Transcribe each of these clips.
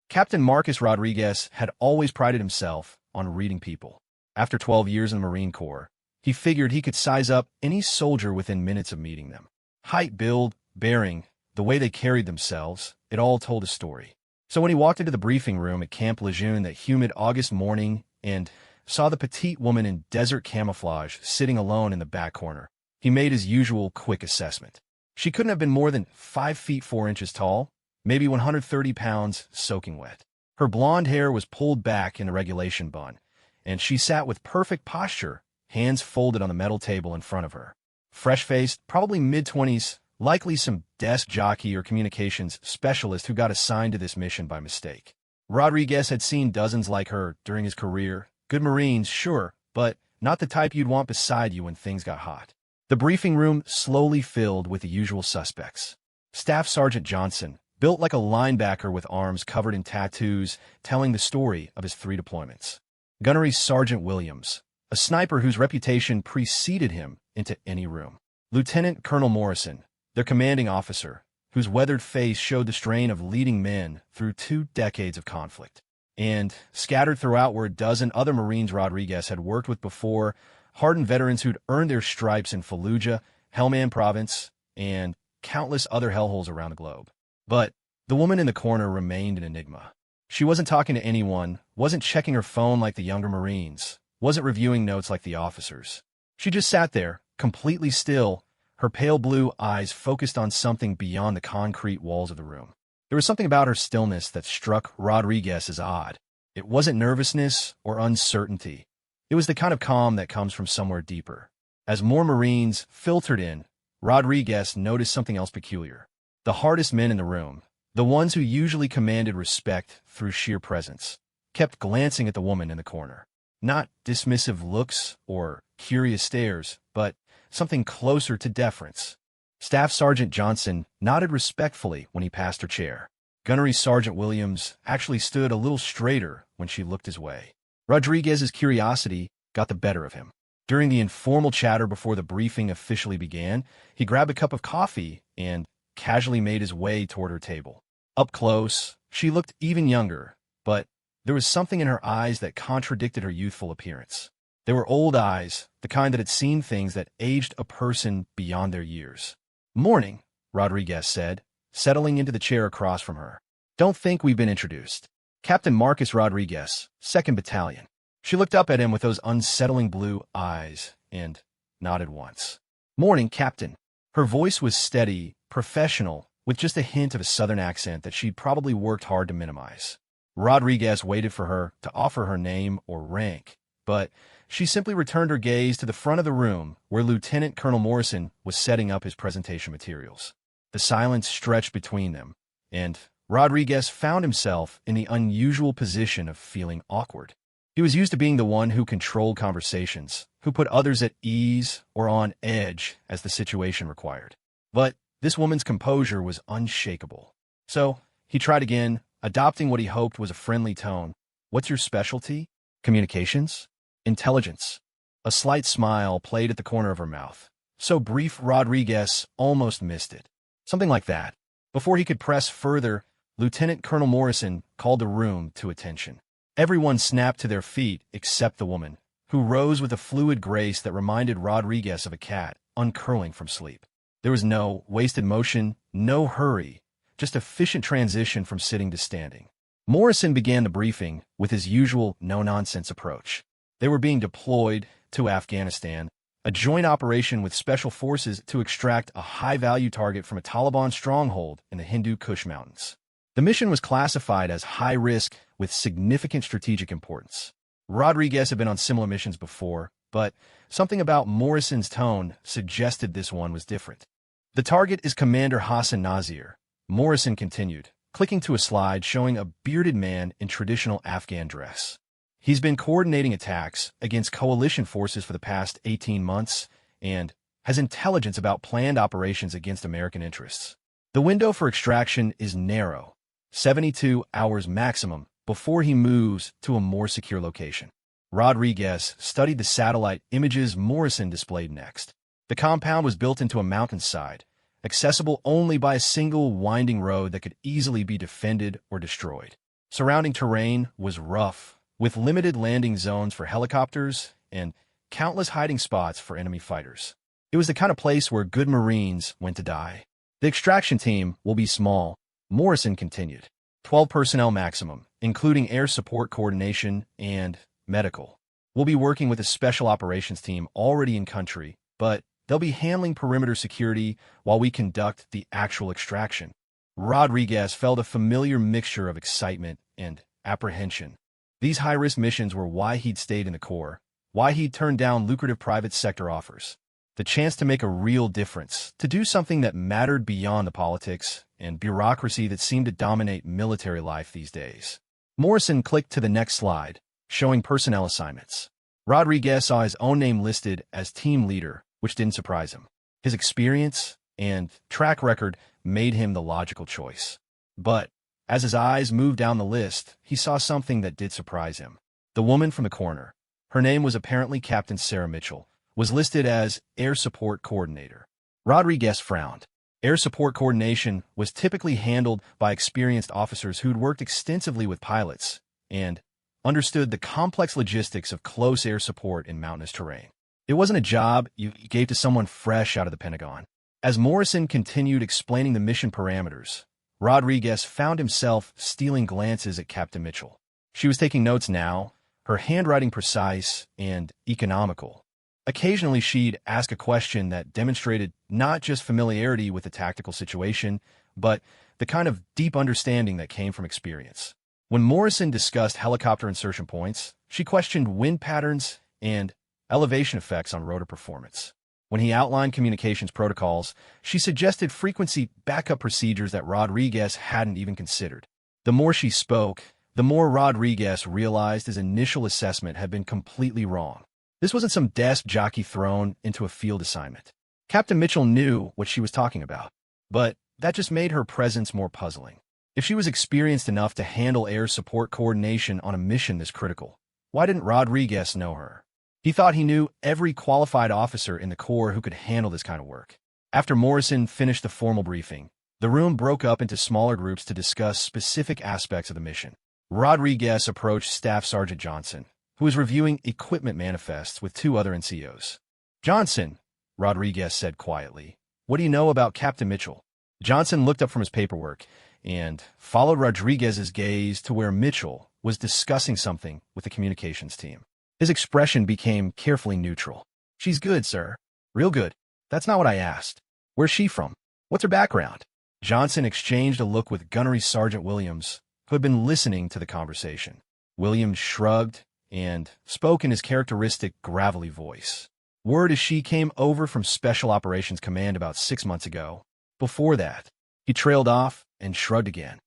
Captain Marcus Rodriguez had always prided himself on reading people. After 12 years in the Marine Corps, he figured he could size up any soldier within minutes of meeting them. Height, build, bearing, the way they carried themselves, it all told a story. So when he walked into the briefing room at Camp Lejeune that humid August morning and saw the petite woman in desert camouflage sitting alone in the back corner, he made his usual quick assessment. She couldn't have been more than 5 feet 4 inches tall, maybe 130 pounds soaking wet. Her blonde hair was pulled back in a regulation bun, and she sat with perfect posture, hands folded on the metal table in front of her. Fresh-faced, probably mid-20s, likely some desk jockey or communications specialist who got assigned to this mission by mistake. Rodriguez had seen dozens like her during his career. Good Marines, sure, but not the type you'd want beside you when things got hot. The briefing room slowly filled with the usual suspects. Staff Sergeant Johnson, built like a linebacker with arms covered in tattoos, telling the story of his 3 deployments. Gunnery Sergeant Williams, a sniper whose reputation preceded him into any room. Lieutenant Colonel Morrison, their commanding officer, whose weathered face showed the strain of leading men through 2 decades of conflict. And scattered throughout were a dozen other Marines Rodriguez had worked with before, hardened veterans who'd earned their stripes in Fallujah, Helmand Province, and countless other hellholes around the globe. But the woman in the corner remained an enigma. She wasn't talking to anyone, wasn't checking her phone like the younger Marines, wasn't reviewing notes like the officers. She just sat there, completely still, her pale blue eyes focused on something beyond the concrete walls of the room. There was something about her stillness that struck Rodriguez as odd. It wasn't nervousness or uncertainty. It was the kind of calm that comes from somewhere deeper. As more Marines filtered in, Rodriguez noticed something else peculiar. The hardest men in the room, the ones who usually commanded respect through sheer presence, kept glancing at the woman in the corner. Not dismissive looks or curious stares, but something closer to deference. Staff Sergeant Johnson nodded respectfully when he passed her chair. Gunnery Sergeant Williams actually stood a little straighter when she looked his way. Rodriguez's curiosity got the better of him. During the informal chatter before the briefing officially began, he grabbed a cup of coffee and casually made his way toward her table. Up close, she looked even younger, but there was something in her eyes that contradicted her youthful appearance. They were old eyes, the kind that had seen things that aged a person beyond their years. "Morning," Rodriguez said, settling into the chair across from her. "Don't think we've been introduced. Captain Marcus Rodriguez, 2nd Battalion." She looked up at him with those unsettling blue eyes and nodded once. "Morning, Captain." Her voice was steady, professional, with just a hint of a southern accent that she'd probably worked hard to minimize. Rodriguez waited for her to offer her name or rank, but she simply returned her gaze to the front of the room where Lieutenant Colonel Morrison was setting up his presentation materials. The silence stretched between them, and Rodriguez found himself in the unusual position of feeling awkward. He was used to being the one who controlled conversations, who put others at ease or on edge as the situation required. But this woman's composure was unshakable. So he tried again, adopting what he hoped was a friendly tone. "What's your specialty? Communications? Intelligence?" A slight smile played at the corner of her mouth. So brief Rodriguez almost missed it. Something like that. Before he could press further, Lieutenant Colonel Morrison called the room to attention. Everyone snapped to their feet except the woman, who rose with a fluid grace that reminded Rodriguez of a cat uncurling from sleep. There was no wasted motion, no hurry, just efficient transition from sitting to standing. Morrison began the briefing with his usual no-nonsense approach. They were being deployed to Afghanistan, a joint operation with special forces to extract a high-value target from a Taliban stronghold in the Hindu Kush Mountains. The mission was classified as high risk with significant strategic importance. Rodriguez had been on similar missions before, but something about Morrison's tone suggested this one was different. "The target is Commander Hassan Nazir," Morrison continued, clicking to a slide showing a bearded man in traditional Afghan dress. "He's been coordinating attacks against coalition forces for the past 18 months and has intelligence about planned operations against American interests. The window for extraction is narrow, 72 hours maximum, before he moves to a more secure location." Rodriguez studied the satellite images Morrison displayed next. The compound was built into a mountainside, accessible only by a single winding road that could easily be defended or destroyed. Surrounding terrain was rough, with limited landing zones for helicopters and countless hiding spots for enemy fighters. It was the kind of place where good Marines went to die. The extraction team will be small, Morrison continued. 12 personnel maximum, including air support coordination and medical. We'll be working with a special operations team already in country, but they'll be handling perimeter security while we conduct the actual extraction. Rodriguez felt a familiar mixture of excitement and apprehension. These high-risk missions were why he'd stayed in the Corps, why he'd turned down lucrative private sector offers. The chance to make a real difference, to do something that mattered beyond the politics and bureaucracy that seemed to dominate military life these days. Morrison clicked to the next slide, showing personnel assignments. Rodriguez saw his own name listed as team leader, which didn't surprise him. His experience and track record made him the logical choice. But as his eyes moved down the list, he saw something that did surprise him. The woman from the corner, her name was apparently Captain Sarah Mitchell, was listed as Air Support Coordinator. Rodriguez frowned. Air support coordination was typically handled by experienced officers who'd worked extensively with pilots and understood the complex logistics of close air support in mountainous terrain. It wasn't a job you gave to someone fresh out of the Pentagon. As Morrison continued explaining the mission parameters, Rodriguez found himself stealing glances at Captain Mitchell. She was taking notes now, her handwriting precise and economical. Occasionally, she'd ask a question that demonstrated not just familiarity with the tactical situation, but the kind of deep understanding that came from experience. When Morrison discussed helicopter insertion points, she questioned wind patterns and elevation effects on rotor performance. When he outlined communications protocols, she suggested frequency backup procedures that Rodriguez hadn't even considered. The more she spoke, the more Rodriguez realized his initial assessment had been completely wrong. This wasn't some desk jockey thrown into a field assignment. Captain Mitchell knew what she was talking about, but that just made her presence more puzzling. If she was experienced enough to handle air support coordination on a mission this critical, why didn't Rodriguez know her? He thought he knew every qualified officer in the Corps who could handle this kind of work. After Morrison finished the formal briefing, the room broke up into smaller groups to discuss specific aspects of the mission. Rodriguez approached Staff Sergeant Johnson, who was reviewing equipment manifests with two other NCOs. "Johnson," Rodriguez said quietly, "what do you know about Captain Mitchell?" Johnson looked up from his paperwork and followed Rodriguez's gaze to where Mitchell was discussing something with the communications team. His expression became carefully neutral. "She's good, sir. Real good. That's not what I asked. Where's she from? What's her background?" Johnson exchanged a look with Gunnery Sergeant Williams, who had been listening to the conversation. Williams shrugged and spoke in his characteristic gravelly voice. "Word is she came over from Special Operations Command about 6 months ago. Before that," he trailed off and shrugged again.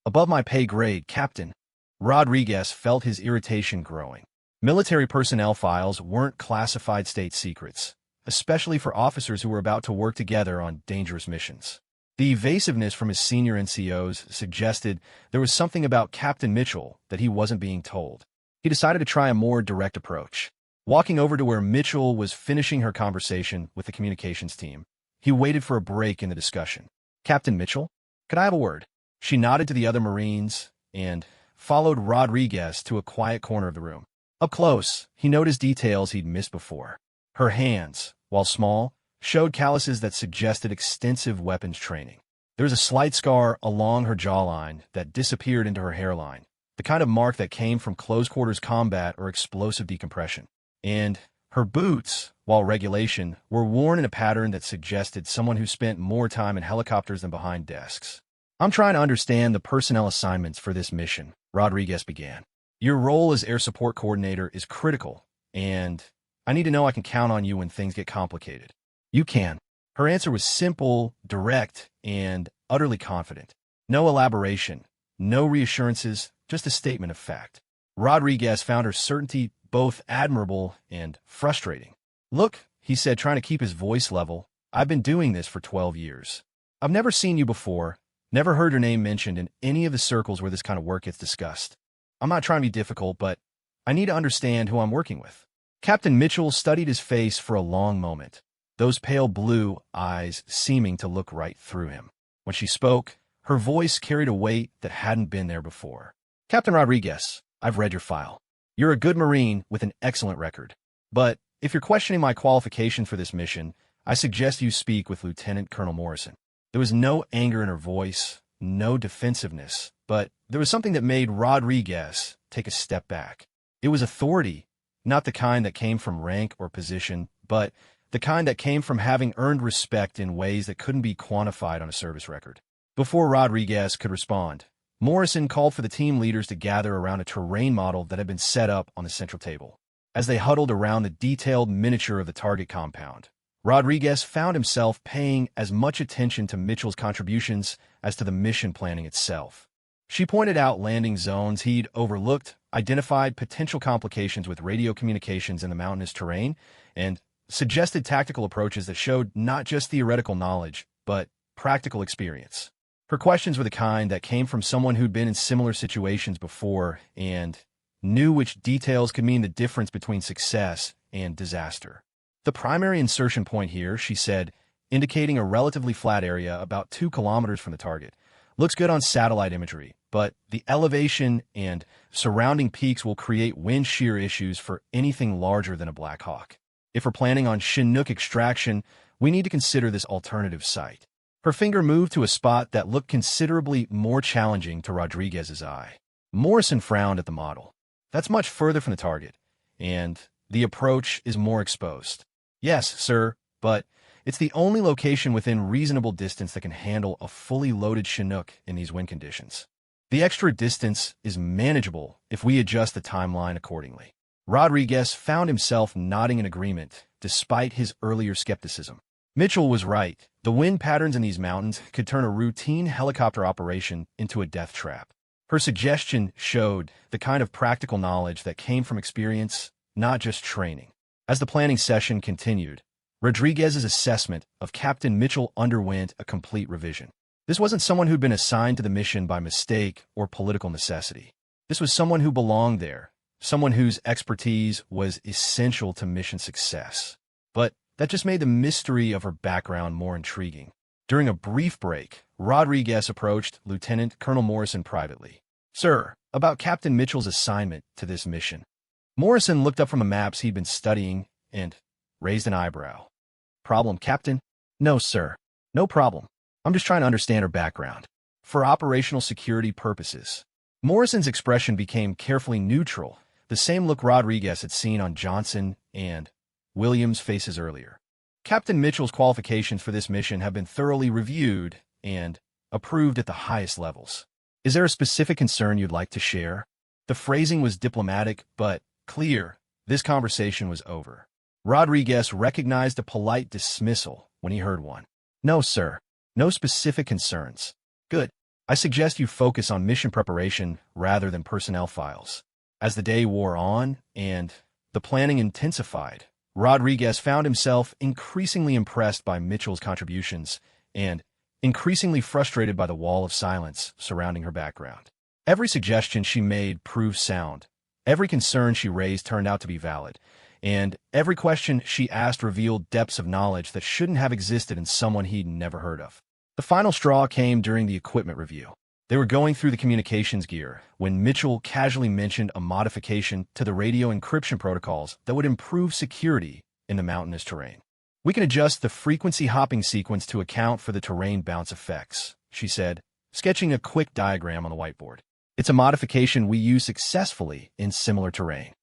"Above my pay grade, Captain." Rodriguez felt his irritation growing. Military personnel files weren't classified state secrets, especially for officers who were about to work together on dangerous missions. The evasiveness from his senior NCOs suggested there was something about Captain Mitchell that he wasn't being told. He decided to try a more direct approach. Walking over to where Mitchell was finishing her conversation with the communications team, he waited for a break in the discussion. "Captain Mitchell, could I have a word?" She nodded to the other Marines and followed Rodriguez to a quiet corner of the room. Up close, he noticed details he'd missed before. Her hands, while small, showed calluses that suggested extensive weapons training. There was a slight scar along her jawline that disappeared into her hairline, the kind of mark that came from close-quarters combat or explosive decompression. And her boots, while regulation, were worn in a pattern that suggested someone who spent more time in helicopters than behind desks. "I'm trying to understand the personnel assignments for this mission," Rodriguez began. "Your role as air support coordinator is critical, and I need to know I can count on you when things get complicated." "You can." Her answer was simple, direct, and utterly confident. No elaboration, no reassurances, just a statement of fact. Rodriguez found her certainty both admirable and frustrating. "Look," he said, trying to keep his voice level, "I've been doing this for 12 years. I've never seen you before, never heard your name mentioned in any of the circles where this kind of work gets discussed. I'm not trying to be difficult, but I need to understand who I'm working with." Captain Mitchell studied his face for a long moment, those pale blue eyes seeming to look right through him. When she spoke, her voice carried a weight that hadn't been there before. Captain Rodriguez, I've read your file. You're a good Marine with an excellent record. But if you're questioning my qualification for this mission, I suggest you speak with Lieutenant Colonel Morrison. There was no anger in her voice, no defensiveness, but there was something that made Rodriguez take a step back. It was authority, not the kind that came from rank or position, but the kind that came from having earned respect in ways that couldn't be quantified on a service record. Before Rodriguez could respond, Morrison called for the team leaders to gather around a terrain model that had been set up on the central table. As they huddled around the detailed miniature of the target compound, Rodriguez found himself paying as much attention to Mitchell's contributions as to the mission planning itself. She pointed out landing zones he'd overlooked, identified potential complications with radio communications in the mountainous terrain, and suggested tactical approaches that showed not just theoretical knowledge, but practical experience. Her questions were the kind that came from someone who'd been in similar situations before and knew which details could mean the difference between success and disaster. The primary insertion point here, she said, indicating a relatively flat area about 2 kilometers from the target, looks good on satellite imagery, but the elevation and surrounding peaks will create wind shear issues for anything larger than a Black Hawk. If we're planning on Chinook extraction, we need to consider this alternative site. Her finger moved to a spot that looked considerably more challenging to Rodriguez's eye. Morrison frowned at the model. That's much further from the target, and the approach is more exposed. Yes, sir, but it's the only location within reasonable distance that can handle a fully loaded Chinook in these wind conditions. The extra distance is manageable if we adjust the timeline accordingly. Rodriguez found himself nodding in agreement, despite his earlier skepticism. Mitchell was right. The wind patterns in these mountains could turn a routine helicopter operation into a death trap. Her suggestion showed the kind of practical knowledge that came from experience, not just training. As the planning session continued, Rodriguez's assessment of Captain Mitchell underwent a complete revision. This wasn't someone who'd been assigned to the mission by mistake or political necessity. This was someone who belonged there, someone whose expertise was essential to mission success. But that just made the mystery of her background more intriguing. During a brief break, Rodriguez approached Lieutenant Colonel Morrison privately. "Sir, about Captain Mitchell's assignment to this mission." Morrison looked up from the maps he'd been studying and raised an eyebrow. "Problem, Captain?" "No, sir. No problem. I'm just trying to understand her background. For operational security purposes." Morrison's expression became carefully neutral, the same look Rodriguez had seen on Johnson and Williams' faces earlier. "Captain Mitchell's qualifications for this mission have been thoroughly reviewed and approved at the highest levels. Is there a specific concern you'd like to share?" The phrasing was diplomatic, but clear. This conversation was over. Rodriguez recognized a polite dismissal when he heard one. "No, sir. No specific concerns." "Good. I suggest you focus on mission preparation rather than personnel files." As the day wore on and the planning intensified, Rodriguez found himself increasingly impressed by Mitchell's contributions and increasingly frustrated by the wall of silence surrounding her background. Every suggestion she made proved sound. Every concern she raised turned out to be valid, and every question she asked revealed depths of knowledge that shouldn't have existed in someone he'd never heard of. The final straw came during the equipment review. They were going through the communications gear when Mitchell casually mentioned a modification to the radio encryption protocols that would improve security in the mountainous terrain. "We can adjust the frequency hopping sequence to account for the terrain bounce effects," she said, sketching a quick diagram on the whiteboard. "It's a modification we use successfully in similar terrain."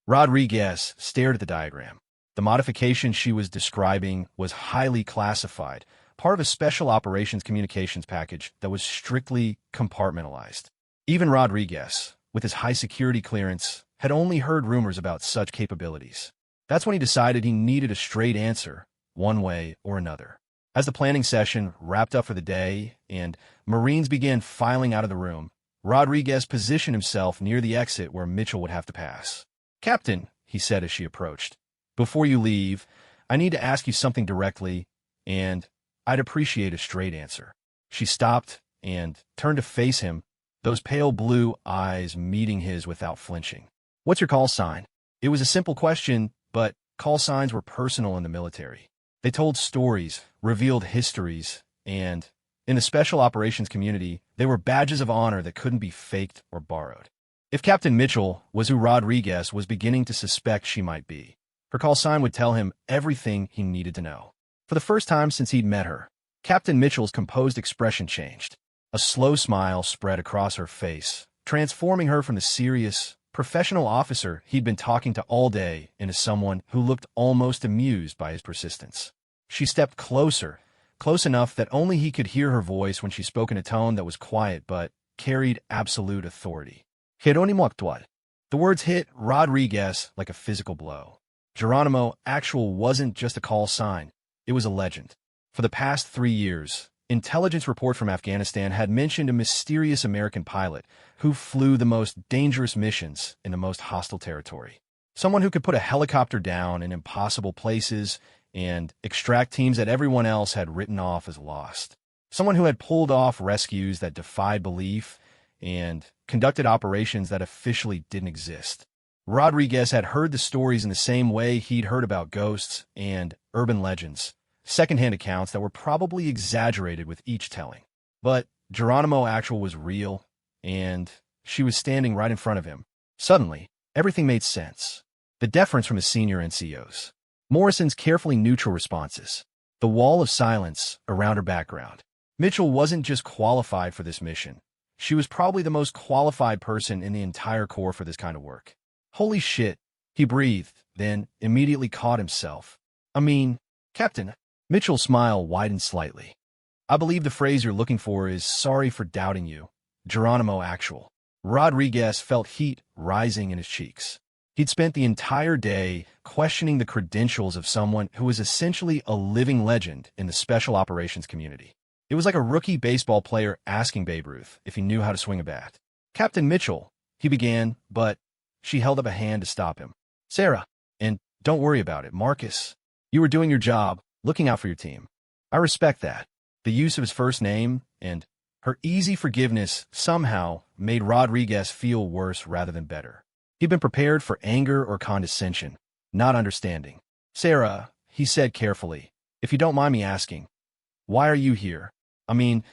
Rodriguez stared at the diagram. The modification she was describing was highly classified, part of a special operations communications package that was strictly compartmentalized. Even Rodriguez, with his high security clearance, had only heard rumors about such capabilities. That's when he decided he needed a straight answer, one way or another. As the planning session wrapped up for the day and Marines began filing out of the room, Rodriguez positioned himself near the exit where Mitchell would have to pass. "Captain," he said as she approached, "before you leave, I need to ask you something directly, and I'd appreciate a straight answer." She stopped and turned to face him, those pale blue eyes meeting his without flinching. "What's your call sign?" It was a simple question, but call signs were personal in the military. They told stories, revealed histories, and in the special operations community, they were badges of honor that couldn't be faked or borrowed. If Captain Mitchell was who Rodriguez was beginning to suspect she might be, her call sign would tell him everything he needed to know. For the first time since he'd met her, Captain Mitchell's composed expression changed. A slow smile spread across her face, transforming her from the serious, professional officer he'd been talking to all day into someone who looked almost amused by his persistence. She stepped closer, close enough that only he could hear her voice when she spoke in a tone that was quiet but carried absolute authority. Geronimo actual. The words hit Rodriguez like a physical blow. Geronimo actual wasn't just a call sign, it was a legend. For the past 3 years, intelligence reports from Afghanistan had mentioned a mysterious American pilot who flew the most dangerous missions in the most hostile territory. Someone who could put a helicopter down in impossible places and extract teams that everyone else had written off as lost. Someone who had pulled off rescues that defied belief and conducted operations that officially didn't exist. Rodriguez had heard the stories in the same way he'd heard about ghosts and urban legends, secondhand accounts that were probably exaggerated with each telling. But Geronimo actual was real, and she was standing right in front of him. Suddenly, everything made sense. The deference from his senior NCOs, Morrison's carefully neutral responses, the wall of silence around her background. Mitchell wasn't just qualified for this mission. She was probably the most qualified person in the entire Corps for this kind of work. Holy shit, he breathed, then immediately caught himself. Captain. Mitchell's smile widened slightly. I believe the phrase you're looking for is sorry for doubting you. Geronimo actual. Rodriguez felt heat rising in his cheeks. He'd spent the entire day questioning the credentials of someone who was essentially a living legend in the special operations community. It was like a rookie baseball player asking Babe Ruth if he knew how to swing a bat. Captain Mitchell, he began, but she held up a hand to stop him. Sarah, and don't worry about it, Marcus. You were doing your job, looking out for your team. I respect that. The use of his first name and her easy forgiveness somehow made Rodriguez feel worse rather than better. He'd been prepared for anger or condescension, not understanding. Sarah, he said carefully, if you don't mind me asking, why are you here?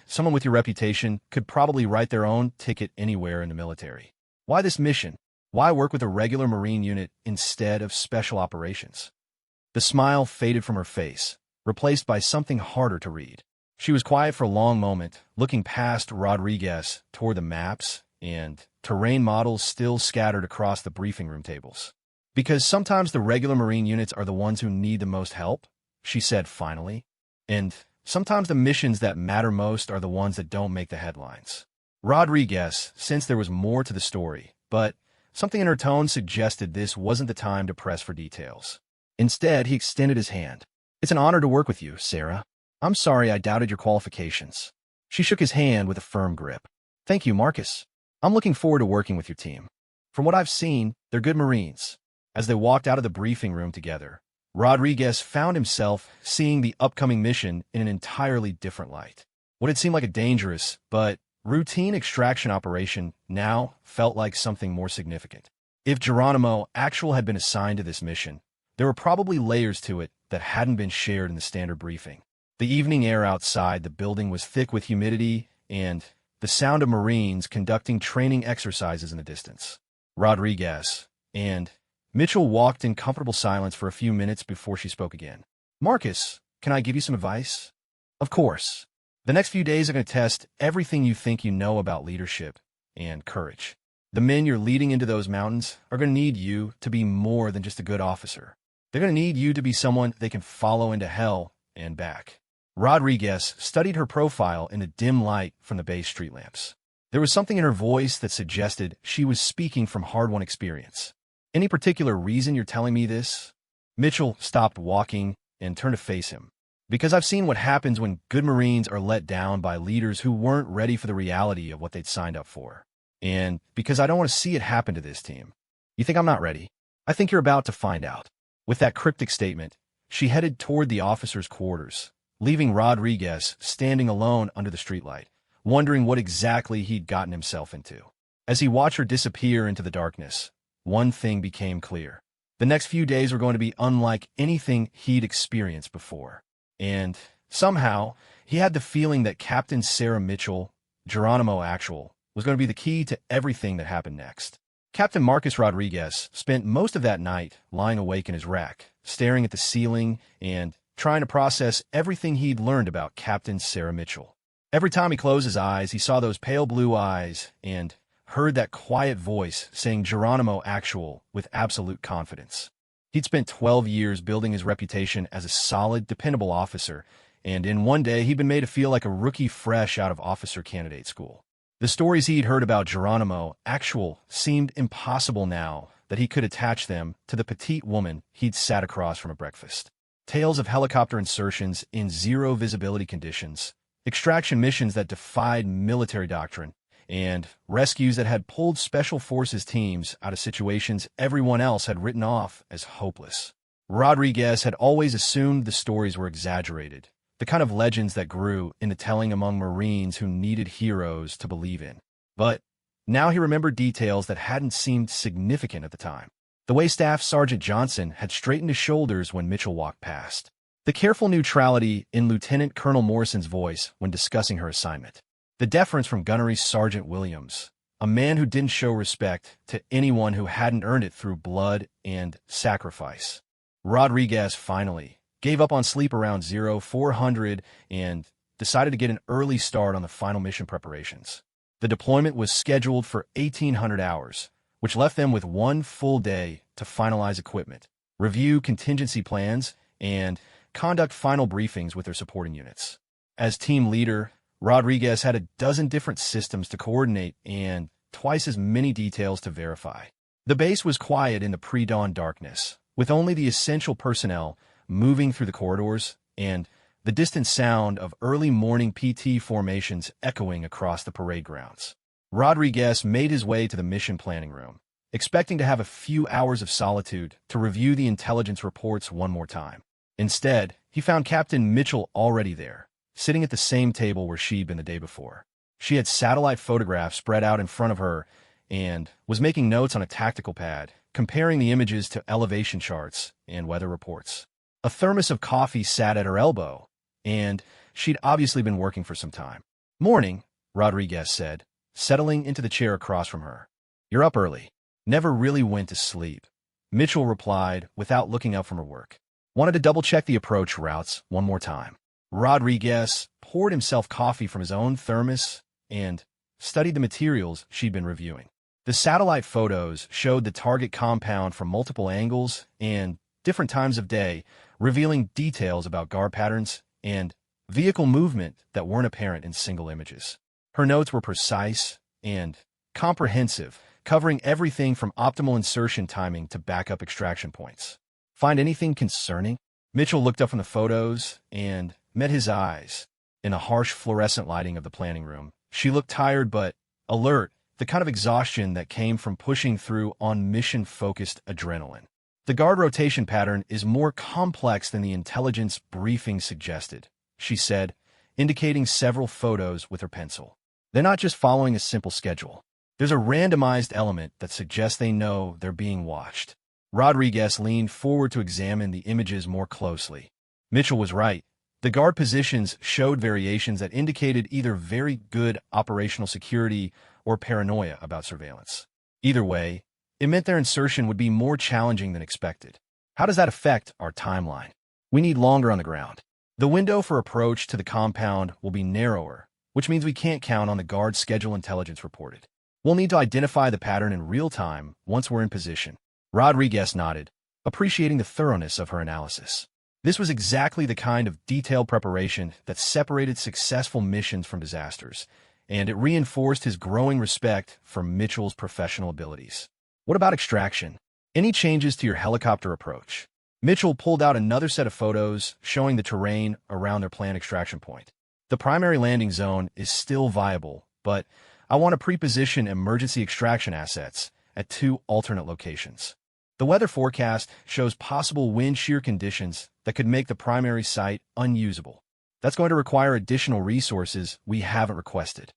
Someone with your reputation could probably write their own ticket anywhere in the military. Why this mission? Why work with a regular Marine unit instead of special operations? The smile faded from her face, replaced by something harder to read. She was quiet for a long moment, looking past Rodriguez toward the maps and terrain models still scattered across the briefing room tables. Because sometimes the regular Marine units are the ones who need the most help, she said finally. And sometimes the missions that matter most are the ones that don't make the headlines. Rodriguez sensed there was more to the story, but something in her tone suggested this wasn't the time to press for details. Instead, he extended his hand. It's an honor to work with you, Sarah. I'm sorry I doubted your qualifications. She shook his hand with a firm grip. Thank you, Marcus. I'm looking forward to working with your team. From what I've seen, they're good Marines. As they walked out of the briefing room together, Rodriguez found himself seeing the upcoming mission in an entirely different light. What had seemed like a dangerous, but routine extraction operation now felt like something more significant. If Geronimo actual had been assigned to this mission, there were probably layers to it that hadn't been shared in the standard briefing. The evening air outside the building was thick with humidity and the sound of Marines conducting training exercises in the distance. Rodriguez and Mitchell walked in comfortable silence for a few minutes before she spoke again. Marcus, can I give you some advice? Of course. The next few days are going to test everything you think you know about leadership and courage. The men you're leading into those mountains are going to need you to be more than just a good officer. They're going to need you to be someone they can follow into hell and back. Rodriguez studied her profile in the dim light from the base street lamps. There was something in her voice that suggested she was speaking from hard-won experience. Any particular reason you're telling me this? Mitchell stopped walking and turned to face him. Because I've seen what happens when good Marines are let down by leaders who weren't ready for the reality of what they'd signed up for. And because I don't want to see it happen to this team. You think I'm not ready? I think you're about to find out. With that cryptic statement, she headed toward the officers' quarters, leaving Rodriguez standing alone under the streetlight, wondering what exactly he'd gotten himself into. As he watched her disappear into the darkness, one thing became clear. The next few days were going to be unlike anything he'd experienced before. And somehow, he had the feeling that Captain Sarah Mitchell, Geronimo actual, was going to be the key to everything that happened next. Captain Marcus Rodriguez spent most of that night lying awake in his rack, staring at the ceiling and trying to process everything he'd learned about Captain Sarah Mitchell. Every time he closed his eyes, he saw those pale blue eyes and heard that quiet voice saying Geronimo actual with absolute confidence. He'd spent 12 years building his reputation as a solid, dependable officer, and in one day he'd been made to feel like a rookie fresh out of officer candidate school. The stories he'd heard about Geronimo actual seemed impossible now that he could attach them to the petite woman he'd sat across from at breakfast. Tales of helicopter insertions in zero visibility conditions, extraction missions that defied military doctrine, and rescues that had pulled special forces teams out of situations everyone else had written off as hopeless. Rodriguez had always assumed the stories were exaggerated, the kind of legends that grew in the telling among Marines who needed heroes to believe in. But now he remembered details that hadn't seemed significant at the time. The way Staff Sergeant Johnson had straightened his shoulders when Mitchell walked past. The careful neutrality in Lieutenant Colonel Morrison's voice when discussing her assignment. The deference from Gunnery Sergeant Williams, a man who didn't show respect to anyone who hadn't earned it through blood and sacrifice. Rodriguez finally gave up on sleep around 0400 and decided to get an early start on the final mission preparations. The deployment was scheduled for 1800 hours, which left them with one full day to finalize equipment, review contingency plans, and conduct final briefings with their supporting units. As team leader, Rodriguez had a dozen different systems to coordinate and twice as many details to verify. The base was quiet in the pre-dawn darkness, with only the essential personnel moving through the corridors and the distant sound of early morning PT formations echoing across the parade grounds. Rodriguez made his way to the mission planning room, expecting to have a few hours of solitude to review the intelligence reports one more time. Instead, he found Captain Mitchell already there, sitting at the same table where she'd been the day before. She had satellite photographs spread out in front of her and was making notes on a tactical pad, comparing the images to elevation charts and weather reports. A thermos of coffee sat at her elbow, and she'd obviously been working for some time. "Morning," Rodriguez said, settling into the chair across from her. "You're up early." "Never really went to sleep," Mitchell replied without looking up from her work. "Wanted to double-check the approach routes one more time." Rodriguez poured himself coffee from his own thermos and studied the materials she'd been reviewing. The satellite photos showed the target compound from multiple angles and different times of day, revealing details about guard patterns and vehicle movement that weren't apparent in single images. Her notes were precise and comprehensive, covering everything from optimal insertion timing to backup extraction points. "Find anything concerning?" Mitchell looked up from the photos and met his eyes. In the harsh fluorescent lighting of the planning room, she looked tired but alert, the kind of exhaustion that came from pushing through on mission-focused adrenaline. "The guard rotation pattern is more complex than the intelligence briefing suggested," she said, indicating several photos with her pencil. "They're not just following a simple schedule. There's a randomized element that suggests they know they're being watched." Rodriguez leaned forward to examine the images more closely. Mitchell was right. The guard positions showed variations that indicated either very good operational security or paranoia about surveillance. Either way, it meant their insertion would be more challenging than expected. How does that affect our timeline? We need longer on the ground. The window for approach to the compound will be narrower, which means we can't count on the guard schedule intelligence reported. We'll need to identify the pattern in real time once we're in position. Rodriguez nodded, appreciating the thoroughness of her analysis. This was exactly the kind of detailed preparation that separated successful missions from disasters, and it reinforced his growing respect for Mitchell's professional abilities. "What about extraction? Any changes to your helicopter approach?" Mitchell pulled out another set of photos showing the terrain around their planned extraction point. "The primary landing zone is still viable, but I want to pre-position emergency extraction assets at 2 alternate locations. The weather forecast shows possible wind shear conditions that could make the primary site unusable. That's going to require additional resources we haven't requested.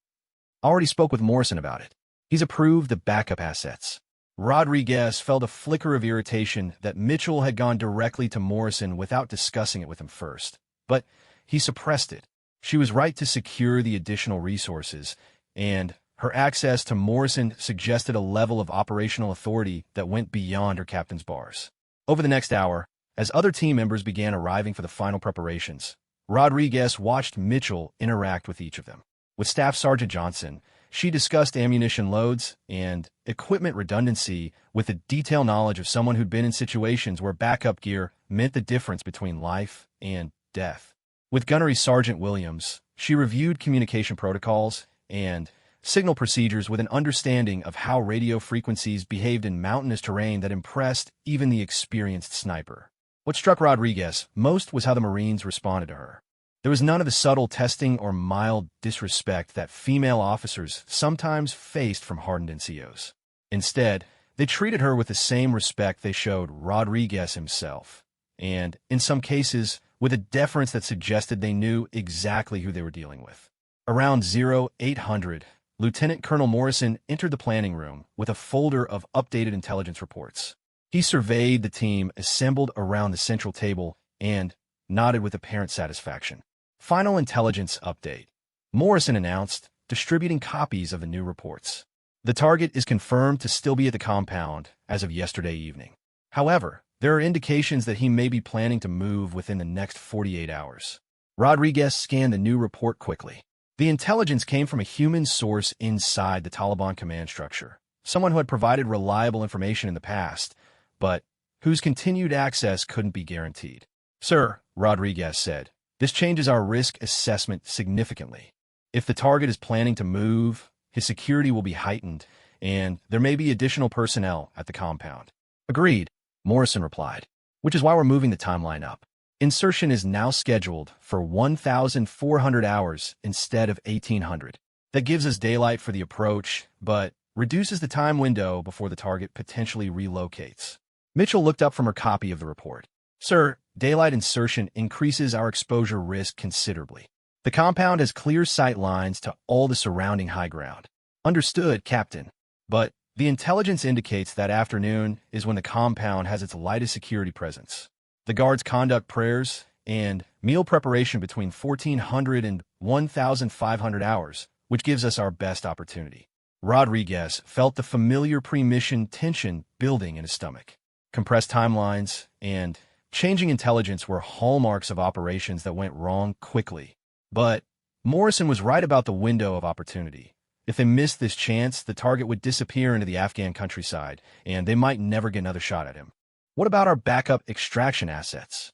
I already spoke with Morrison about it. He's approved the backup assets." Rodriguez felt a flicker of irritation that Mitchell had gone directly to Morrison without discussing it with him first. But he suppressed it. She was right to secure the additional resources, and Her access to Morrison suggested a level of operational authority that went beyond her captain's bars. Over the next hour, as other team members began arriving for the final preparations, Rodriguez watched Mitchell interact with each of them. With Staff Sergeant Johnson, she discussed ammunition loads and equipment redundancy with the detailed knowledge of someone who'd been in situations where backup gear meant the difference between life and death. With Gunnery Sergeant Williams, she reviewed communication protocols and signal procedures with an understanding of how radio frequencies behaved in mountainous terrain that impressed even the experienced sniper. What struck Rodriguez most was how the Marines responded to her. There was none of the subtle testing or mild disrespect that female officers sometimes faced from hardened NCOs. Instead, they treated her with the same respect they showed Rodriguez himself, and, in some cases, with a deference that suggested they knew exactly who they were dealing with. Around 0800, Lieutenant Colonel Morrison entered the planning room with a folder of updated intelligence reports. He surveyed the team assembled around the central table and nodded with apparent satisfaction. Final intelligence update. Morrison announced, distributing copies of the new reports. The target is confirmed to still be at the compound as of yesterday evening. However, there are indications that he may be planning to move within the next 48 hours. Rodriguez scanned the new report quickly. The intelligence came from a human source inside the Taliban command structure, someone who had provided reliable information in the past, but whose continued access couldn't be guaranteed. "Sir," Rodriguez said, "this changes our risk assessment significantly. If the target is planning to move, his security will be heightened, and there may be additional personnel at the compound." "Agreed," Morrison replied, "which is why we're moving the timeline up. Insertion is now scheduled for 1,400 hours instead of 1,800. That gives us daylight for the approach, but reduces the time window before the target potentially relocates." Mitchell looked up from her copy of the report. "Sir, daylight insertion increases our exposure risk considerably. The compound has clear sight lines to all the surrounding high ground." "Understood, Captain. But the intelligence indicates that afternoon is when the compound has its lightest security presence. The guards conduct prayers and meal preparation between 1,400 and 1,500 hours, which gives us our best opportunity." Rodriguez felt the familiar pre-mission tension building in his stomach. Compressed timelines and changing intelligence were hallmarks of operations that went wrong quickly. But Morrison was right about the window of opportunity. If they missed this chance, the target would disappear into the Afghan countryside, and they might never get another shot at him. "What about our backup extraction assets?"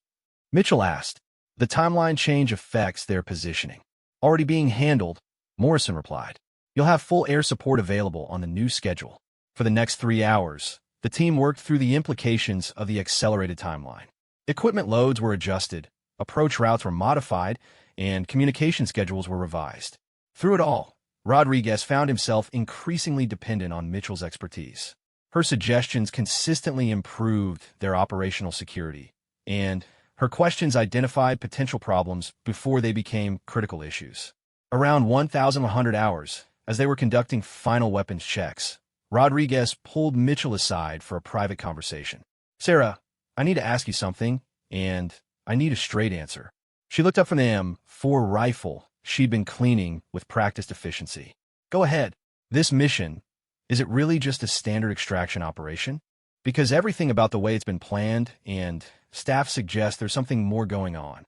Mitchell asked. "The timeline change affects their positioning." "Already being handled," Morrison replied. "You'll have full air support available on the new schedule." For the next 3 hours, the team worked through the implications of the accelerated timeline. Equipment loads were adjusted, approach routes were modified, and communication schedules were revised. Through it all, Rodriguez found himself increasingly dependent on Mitchell's expertise. Her suggestions consistently improved their operational security, and her questions identified potential problems before they became critical issues. Around 1,100 hours, as they were conducting final weapons checks, Rodriguez pulled Mitchell aside for a private conversation. "Sarah, I need to ask you something, and I need a straight answer." She looked up from the M4 rifle she'd been cleaning with practiced efficiency. "Go ahead. This mission, is it really just a standard extraction operation? Because everything about the way it's been planned and staff suggests there's something more going on."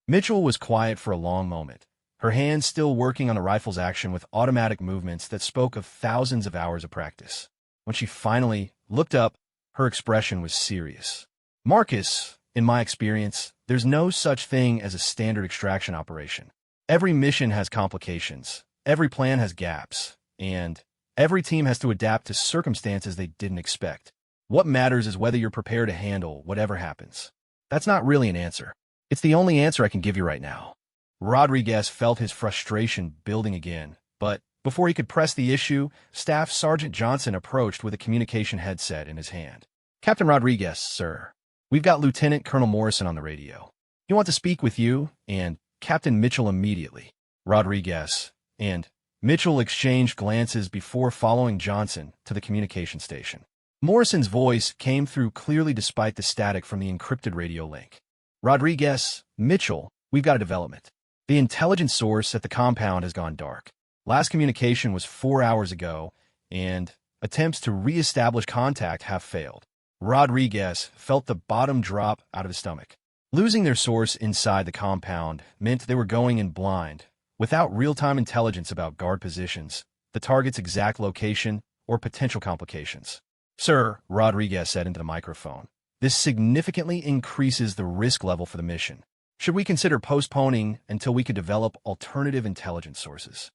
Mitchell was quiet for a long moment, her hands still working on the rifle's action with automatic movements that spoke of thousands of hours of practice. When she finally looked up, her expression was serious. "Marcus, in my experience, there's no such thing as a standard extraction operation. Every mission has complications, every plan has gaps, and every team has to adapt to circumstances they didn't expect. What matters is whether you're prepared to handle whatever happens." "That's not really an answer. It's the only answer I can give you right now." Rodriguez felt his frustration building again, but before he could press the issue, Staff Sergeant Johnson approached with a communication headset in his hand. "Captain Rodriguez, sir. We've got Lieutenant Colonel Morrison on the radio. He wants to speak with you and Captain Mitchell immediately." Rodriguez and Mitchell exchanged glances before following Johnson to the communication station. Morrison's voice came through clearly despite the static from the encrypted radio link. "Rodriguez, Mitchell, we've got a development. The intelligence source at the compound has gone dark. Last communication was 4 hours ago, and attempts to re-establish contact have failed. Rodriguez felt the bottom drop out of his stomach. Losing their source inside the compound meant they were going in blind, without real-time intelligence about guard positions, the target's exact location, or potential complications. "Sir," Rodriguez said into the microphone, "this significantly increases the risk level for the mission. Should we consider postponing until we could develop alternative intelligence sources?"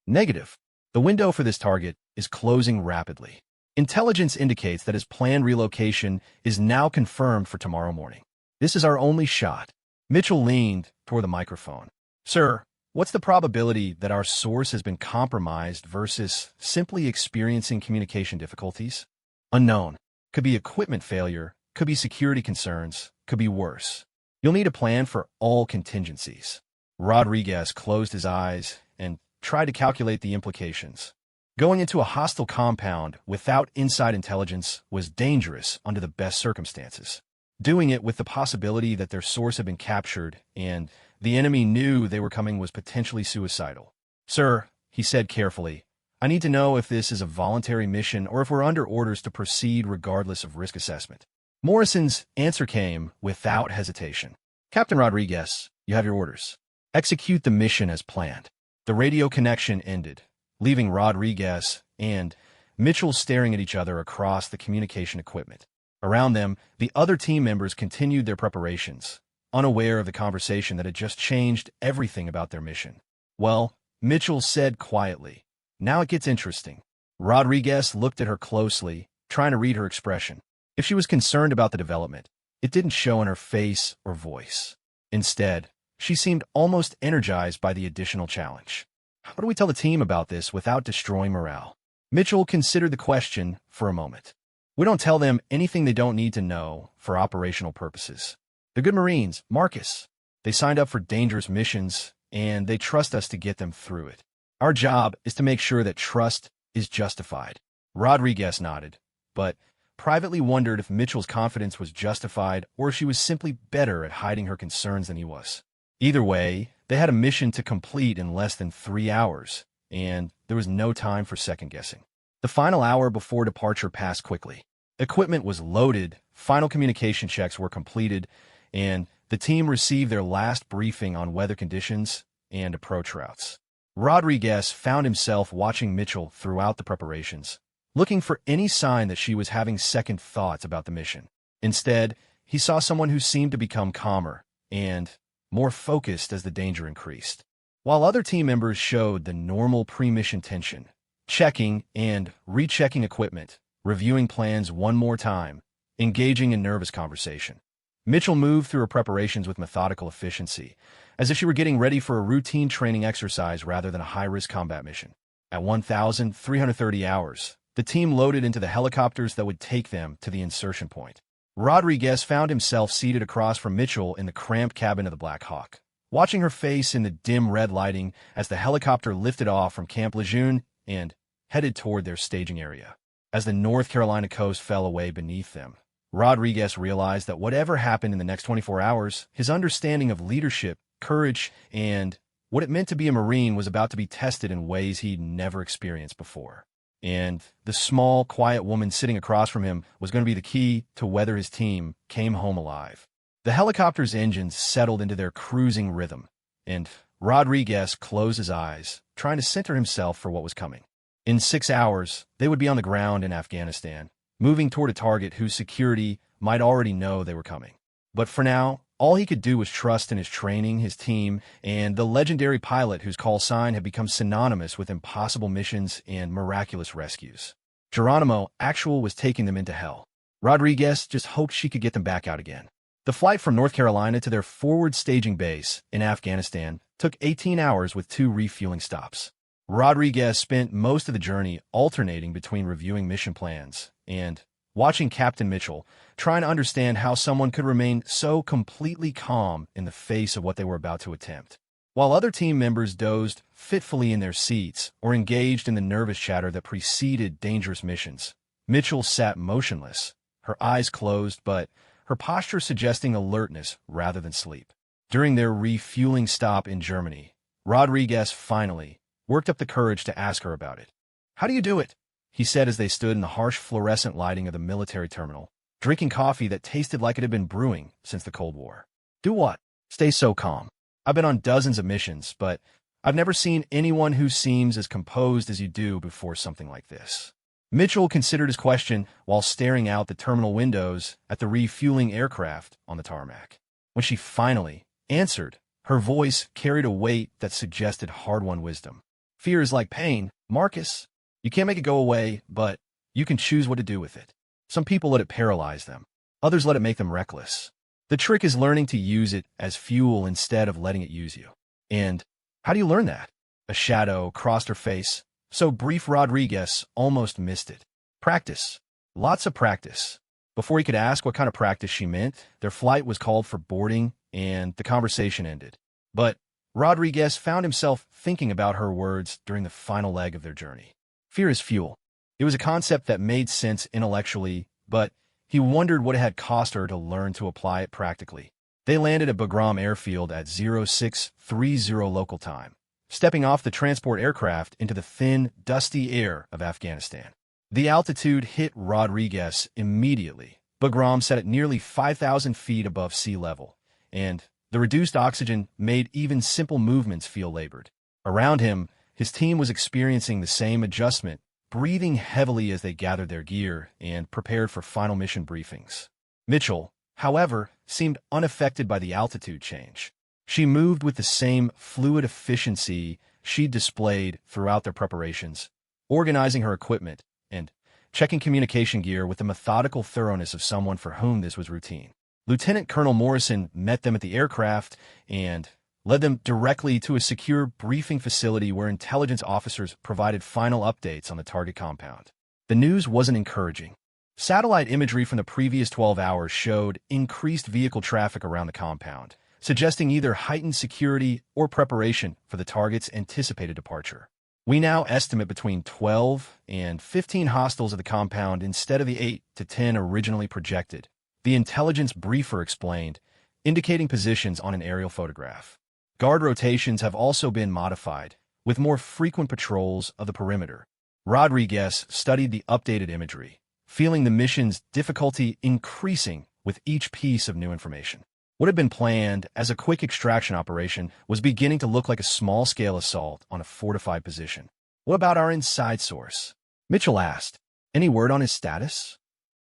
Negative. The window for this target is closing rapidly. Intelligence indicates that his planned relocation is now confirmed for tomorrow morning. This is our only shot. Mitchell leaned toward the microphone. "Sir, what's the probability that our source has been compromised versus simply experiencing communication difficulties?" "Unknown. Could be equipment failure, could be security concerns, could be worse. You'll need a plan for all contingencies." Rodriguez closed his eyes and tried to calculate the implications. Going into a hostile compound without inside intelligence was dangerous under the best circumstances. Doing it with the possibility that their source had been captured and the enemy knew they were coming was potentially suicidal. "Sir," he said carefully, "I need to know if this is a voluntary mission or if we're under orders to proceed regardless of risk assessment." Morrison's answer came without hesitation. "Captain Rodriguez, you have your orders. Execute the mission as planned." The radio connection ended, leaving Rodriguez and Mitchell staring at each other across the communication equipment. Around them, the other team members continued their preparations, unaware of the conversation that had just changed everything about their mission. "Well," Mitchell said quietly, "now it gets interesting." Rodriguez looked at her closely, trying to read her expression. If she was concerned about the development, it didn't show in her face or voice. Instead, she seemed almost energized by the additional challenge. "How do we tell the team about this without destroying morale?" Mitchell considered the question for a moment. "We don't tell them anything they don't need to know for operational purposes. They're good Marines, Marcus. They signed up for dangerous missions, and they trust us to get them through it. Our job is to make sure that trust is justified." Rodriguez nodded, but privately wondered if Mitchell's confidence was justified or if she was simply better at hiding her concerns than he was. Either way, they had a mission to complete in less than 3 hours, and there was no time for second-guessing. The final hour before departure passed quickly. Equipment was loaded, final communication checks were completed, and the team received their last briefing on weather conditions and approach routes. Rodriguez found himself watching Mitchell throughout the preparations, looking for any sign that she was having second thoughts about the mission. Instead, he saw someone who seemed to become calmer and more focused as the danger increased. While other team members showed the normal pre-mission tension, checking and rechecking equipment, reviewing plans one more time, engaging in nervous conversation, Mitchell moved through her preparations with methodical efficiency, as if she were getting ready for a routine training exercise rather than a high-risk combat mission. At 1,330 hours, the team loaded into the helicopters that would take them to the insertion point. Rodriguez found himself seated across from Mitchell in the cramped cabin of the Black Hawk, watching her face in the dim red lighting as the helicopter lifted off from Camp Lejeune and headed toward their staging area. As the North Carolina coast fell away beneath them, Rodriguez realized that whatever happened in the next 24 hours, his understanding of leadership, courage, and what it meant to be a Marine was about to be tested in ways he'd never experienced before. And the small, quiet woman sitting across from him was going to be the key to whether his team came home alive. The helicopter's engines settled into their cruising rhythm, and Rodriguez closed his eyes, trying to center himself for what was coming. In 6 hours, they would be on the ground in Afghanistan, moving toward a target whose security might already know they were coming. But for now, all he could do was trust in his training, his team, and the legendary pilot whose call sign had become synonymous with impossible missions and miraculous rescues. Geronimo Actual was taking them into hell. Rodriguez just hoped she could get them back out again. The flight from North Carolina to their forward staging base in Afghanistan took 18 hours with 2 refueling stops. Rodriguez spent most of the journey alternating between reviewing mission plans and watching Captain Mitchell, trying to understand how someone could remain so completely calm in the face of what they were about to attempt. While other team members dozed fitfully in their seats or engaged in the nervous chatter that preceded dangerous missions, Mitchell sat motionless, her eyes closed, but her posture suggesting alertness rather than sleep. During their refueling stop in Germany, Rodriguez finally worked up the courage to ask her about it. "How do you do it?" he said as they stood in the harsh fluorescent lighting of the military terminal, drinking coffee that tasted like it had been brewing since the Cold War. "Do what?" "Stay so calm. I've been on dozens of missions, but I've never seen anyone who seems as composed as you do before something like this." Mitchell considered his question while staring out the terminal windows at the refueling aircraft on the tarmac. When she finally answered, her voice carried a weight that suggested hard-won wisdom. "Fear is like pain, Marcus. You can't make it go away, but you can choose what to do with it. Some people let it paralyze them. Others let it make them reckless. The trick is learning to use it as fuel instead of letting it use you." "And how do you learn that?" A shadow crossed her face, so brief Rodriguez almost missed it. "Practice. Lots of practice." Before he could ask what kind of practice she meant, their flight was called for boarding, and the conversation ended. But Rodriguez found himself thinking about her words during the final leg of their journey. Fear is fuel. It was a concept that made sense intellectually, but he wondered what it had cost her to learn to apply it practically. They landed at Bagram Airfield at 0630 local time, stepping off the transport aircraft into the thin, dusty air of Afghanistan. The altitude hit Rodriguez immediately. Bagram sat at nearly 5,000 feet above sea level, and the reduced oxygen made even simple movements feel labored. Around him, his team was experiencing the same adjustment, breathing heavily as they gathered their gear and prepared for final mission briefings. Mitchell, however, seemed unaffected by the altitude change. She moved with the same fluid efficiency she'd displayed throughout their preparations, organizing her equipment and checking communication gear with the methodical thoroughness of someone for whom this was routine. Lieutenant Colonel Morrison met them at the aircraft and led them directly to a secure briefing facility where intelligence officers provided final updates on the target compound. The news wasn't encouraging. Satellite imagery from the previous 12 hours showed increased vehicle traffic around the compound, suggesting either heightened security or preparation for the target's anticipated departure. "We now estimate between 12 and 15 hostiles at the compound instead of the 8 to 10 originally projected," the intelligence briefer explained, indicating positions on an aerial photograph. Guard rotations have also been modified, with more frequent patrols of the perimeter. Rodriguez studied the updated imagery, feeling the mission's difficulty increasing with each piece of new information. What had been planned as a quick extraction operation was beginning to look like a small-scale assault on a fortified position. "What about our inside source?" Mitchell asked. "Any word on his status?"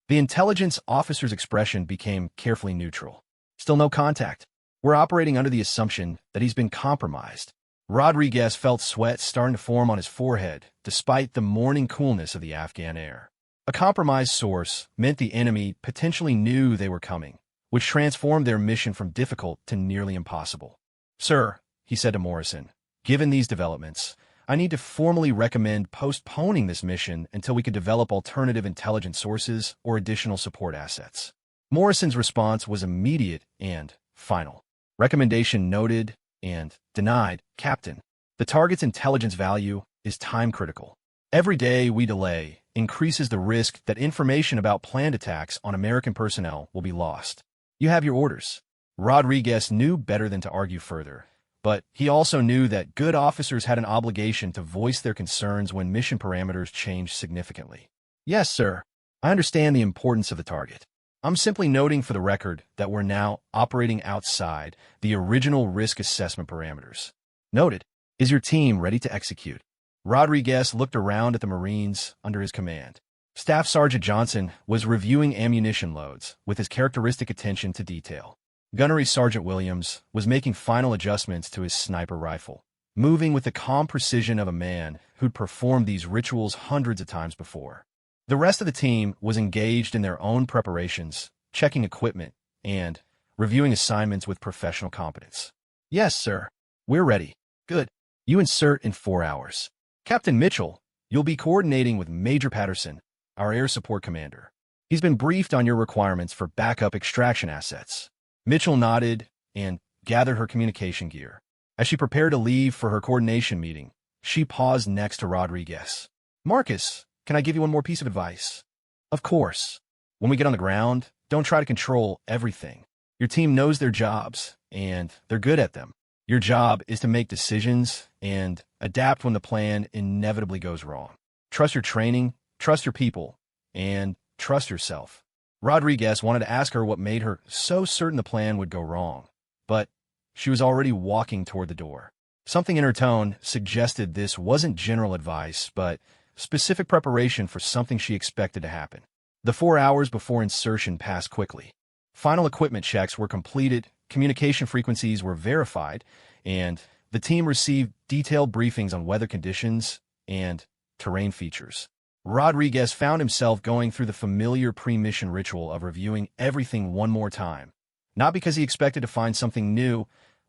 The intelligence officer's expression became carefully neutral. "Still no contact. We're operating under the assumption that he's been compromised." Rodriguez felt sweat starting to form on his forehead, despite the morning coolness of the Afghan air. A compromised source meant the enemy potentially knew they were coming, which transformed their mission from difficult to nearly impossible. "Sir," he said to Morrison, "given these developments, I need to formally recommend postponing this mission until we could develop alternative intelligence sources or additional support assets." Morrison's response was immediate and final. "Recommendation noted and denied, Captain. The target's intelligence value is time-critical. Every day we delay increases the risk that information about planned attacks on American personnel will be lost. You have your orders." Rodriguez knew better than to argue further, but he also knew that good officers had an obligation to voice their concerns when mission parameters changed significantly. "Yes, sir. I understand the importance of the target. I'm simply noting for the record that we're now operating outside the original risk assessment parameters." "Noted. Is your team ready to execute?" Rodriguez looked around at the Marines under his command. Staff Sergeant Johnson was reviewing ammunition loads with his characteristic attention to detail. Gunnery Sergeant Williams was making final adjustments to his sniper rifle, moving with the calm precision of a man who'd performed these rituals hundreds of times before. The rest of the team was engaged in their own preparations, checking equipment, and reviewing assignments with professional competence. "Yes, sir. We're ready." "Good. You insert in 4 hours. Captain Mitchell, you'll be coordinating with Major Patterson, our air support commander. He's been briefed on your requirements for backup extraction assets." Mitchell nodded and gathered her communication gear. As she prepared to leave for her coordination meeting, she paused next to Rodriguez. "Marcus, can I give you one more piece of advice?" "Of course. When we get on the ground, don't try to control everything. Your team knows their jobs, and they're good at them. Your job is to make decisions and adapt when the plan inevitably goes wrong. Trust your training, trust your people, and trust yourself. Rodriguez wanted to ask her what made her so certain the plan would go wrong, but she was already walking toward the door. Something in her tone suggested this wasn't general advice, but specific preparation for something she expected to happen. The 4 hours before insertion passed quickly. Final equipment checks were completed, communication frequencies were verified, and the team received detailed briefings on weather conditions and terrain features. Rodriguez found himself going through the familiar pre-mission ritual of reviewing everything one more time, not because he expected to find something new,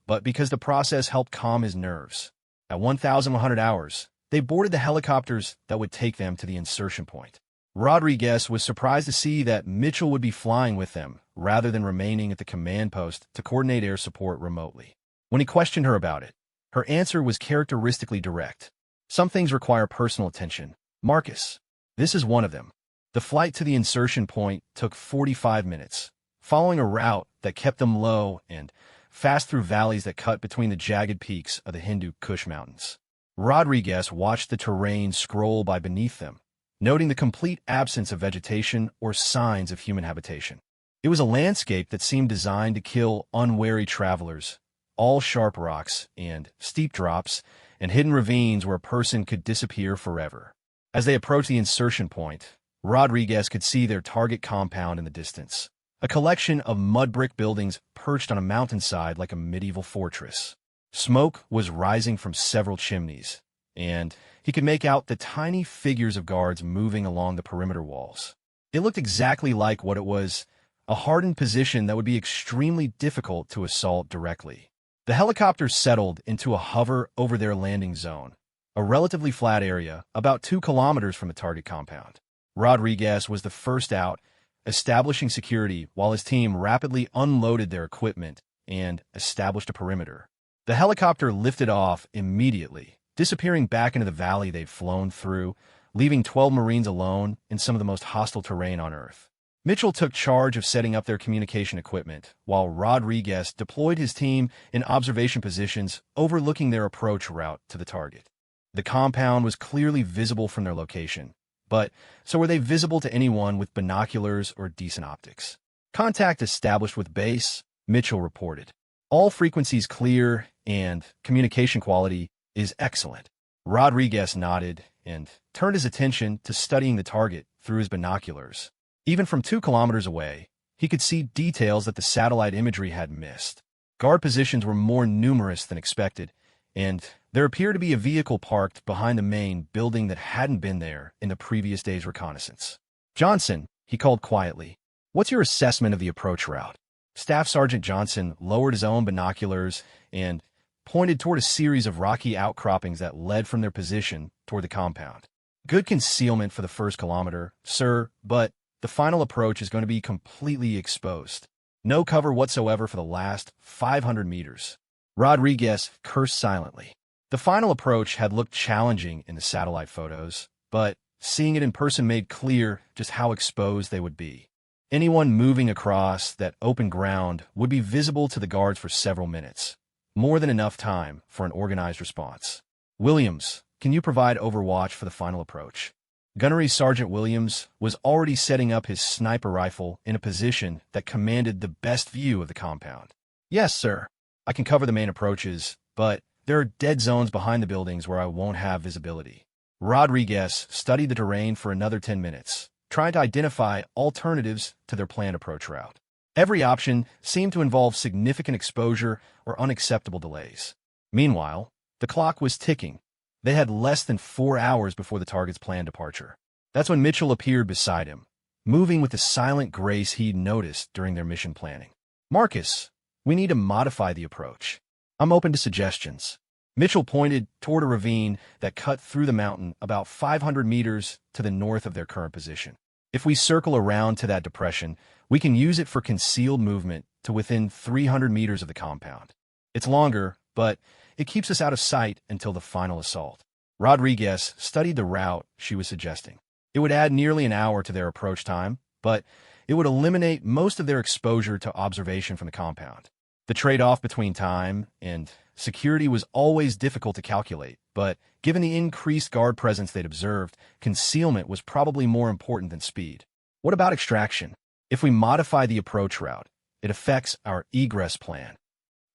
but because the process helped calm his nerves. At 1,100 hours, they boarded the helicopters that would take them to the insertion point. Rodriguez was surprised to see that Mitchell would be flying with them, rather than remaining at the command post to coordinate air support remotely. When he questioned her about it, her answer was characteristically direct. Some things require personal attention, Marcus. This is one of them. The flight to the insertion point took 45 minutes, following a route that kept them low and fast through valleys that cut between the jagged peaks of the Hindu Kush Mountains. Rodriguez watched the terrain scroll by beneath them, noting the complete absence of vegetation or signs of human habitation. It was a landscape that seemed designed to kill unwary travelers, all sharp rocks and steep drops and hidden ravines where a person could disappear forever. As they approached the insertion point, Rodriguez could see their target compound in the distance, a collection of mud brick buildings perched on a mountainside like a medieval fortress. Smoke was rising from several chimneys, and he could make out the tiny figures of guards moving along the perimeter walls. It looked exactly like what it was, a hardened position that would be extremely difficult to assault directly. The helicopters settled into a hover over their landing zone, a relatively flat area about 2 kilometers from the target compound. Rodriguez was the first out, establishing security while his team rapidly unloaded their equipment and established a perimeter. The helicopter lifted off immediately, disappearing back into the valley they'd flown through, leaving 12 Marines alone in some of the most hostile terrain on Earth. Mitchell took charge of setting up their communication equipment, while Rodriguez deployed his team in observation positions overlooking their approach route to the target. The compound was clearly visible from their location, but so were they visible to anyone with binoculars or decent optics. Contact established with base, Mitchell reported. All frequencies clear and communication quality is excellent. Rodriguez nodded and turned his attention to studying the target through his binoculars. Even from 2 kilometers away, he could see details that the satellite imagery had missed. Guard positions were more numerous than expected, and there appeared to be a vehicle parked behind the main building that hadn't been there in the previous day's reconnaissance. Johnson, he called quietly, what's your assessment of the approach route? Staff Sergeant Johnson lowered his own binoculars and pointed toward a series of rocky outcroppings that led from their position toward the compound. Good concealment for the first kilometer, sir, but the final approach is going to be completely exposed. No cover whatsoever for the last 500 meters. Rodriguez cursed silently. The final approach had looked challenging in the satellite photos, but seeing it in person made clear just how exposed they would be. Anyone moving across that open ground would be visible to the guards for several minutes, more than enough time for an organized response. Williams, can you provide overwatch for the final approach? Gunnery Sergeant Williams was already setting up his sniper rifle in a position that commanded the best view of the compound. Yes, sir. I can cover the main approaches, but there are dead zones behind the buildings where I won't have visibility. Rodriguez studied the terrain for another 10 minutes, trying to identify alternatives to their planned approach route. Every option seemed to involve significant exposure or unacceptable delays. Meanwhile, the clock was ticking. They had less than 4 hours before the target's planned departure. That's when Mitchell appeared beside him, moving with the silent grace he'd noticed during their mission planning. Marcus, we need to modify the approach. I'm open to suggestions. Mitchell pointed toward a ravine that cut through the mountain about 500 meters to the north of their current position. If we circle around to that depression, we can use it for concealed movement to within 300 meters of the compound. It's longer, but it keeps us out of sight until the final assault. Rodriguez studied the route she was suggesting. It would add nearly an hour to their approach time, but it would eliminate most of their exposure to observation from the compound. The trade-off between time and security was always difficult to calculate, but given the increased guard presence they'd observed, concealment was probably more important than speed. What about extraction? If we modify the approach route, it affects our egress plan.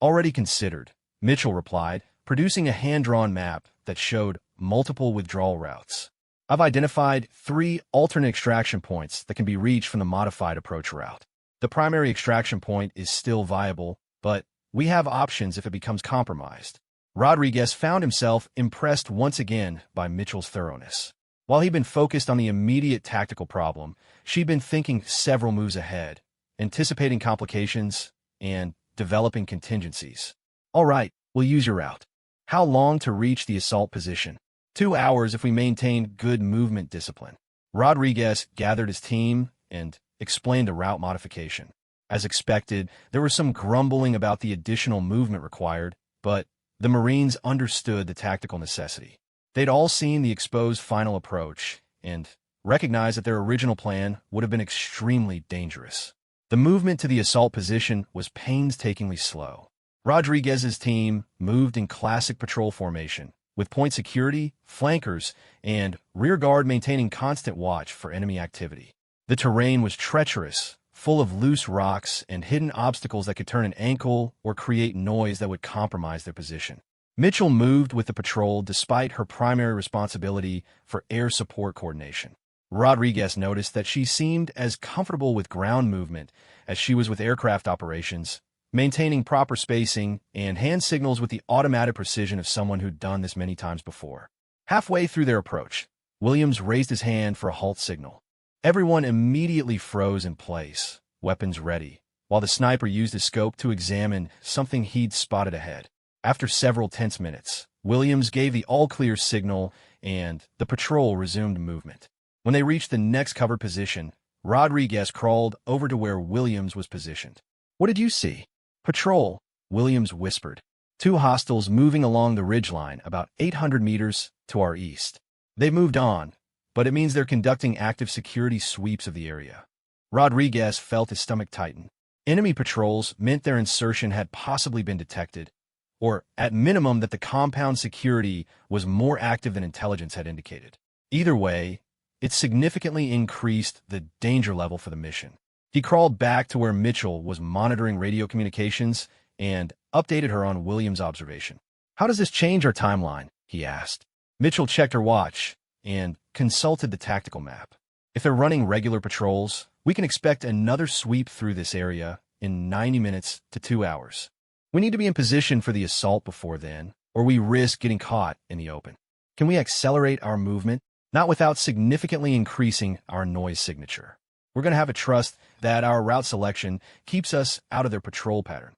Already considered, Mitchell replied, producing a hand-drawn map that showed multiple withdrawal routes. I've identified 3 alternate extraction points that can be reached from the modified approach route. The primary extraction point is still viable, but we have options if it becomes compromised. Rodriguez found himself impressed once again by Mitchell's thoroughness. While he'd been focused on the immediate tactical problem, she'd been thinking several moves ahead, anticipating complications and developing contingencies. All right, we'll use your route. How long to reach the assault position? 2 hours if we maintain good movement discipline. Rodriguez gathered his team and explained the route modification. As expected, there was some grumbling about the additional movement required, but the Marines understood the tactical necessity. They'd all seen the exposed final approach and recognized that their original plan would have been extremely dangerous. The movement to the assault position was painstakingly slow. Rodriguez's team moved in classic patrol formation, with point security, flankers, and rear guard maintaining constant watch for enemy activity. The terrain was treacherous, full of loose rocks and hidden obstacles that could turn an ankle or create noise that would compromise their position. Mitchell moved with the patrol despite her primary responsibility for air support coordination. Rodriguez noticed that she seemed as comfortable with ground movement as she was with aircraft operations, maintaining proper spacing and hand signals with the automatic precision of someone who'd done this many times before. Halfway through their approach, Williams raised his hand for a halt signal. Everyone immediately froze in place, weapons ready, while the sniper used his scope to examine something he'd spotted ahead. After several tense minutes, Williams gave the all-clear signal and the patrol resumed movement. When they reached the next covered position, Rodriguez crawled over to where Williams was positioned. "What did you see?" "Patrol," Williams whispered. 2 hostiles moving along the ridgeline about 800 meters to our east. They've moved on, but it means they're conducting active security sweeps of the area. Rodriguez felt his stomach tighten. Enemy patrols meant their insertion had possibly been detected, or at minimum that the compound security was more active than intelligence had indicated. Either way, it significantly increased the danger level for the mission. He crawled back to where Mitchell was monitoring radio communications and updated her on Williams' observation. "How does this change our timeline?" he asked. Mitchell checked her watch and consulted the tactical map. "If they're running regular patrols, we can expect another sweep through this area in 90 minutes to 2 hours. We need to be in position for the assault before then, or we risk getting caught in the open. Can we accelerate our movement? Not without significantly increasing our noise signature. We're going to have to trust that our route selection keeps us out of their patrol pattern."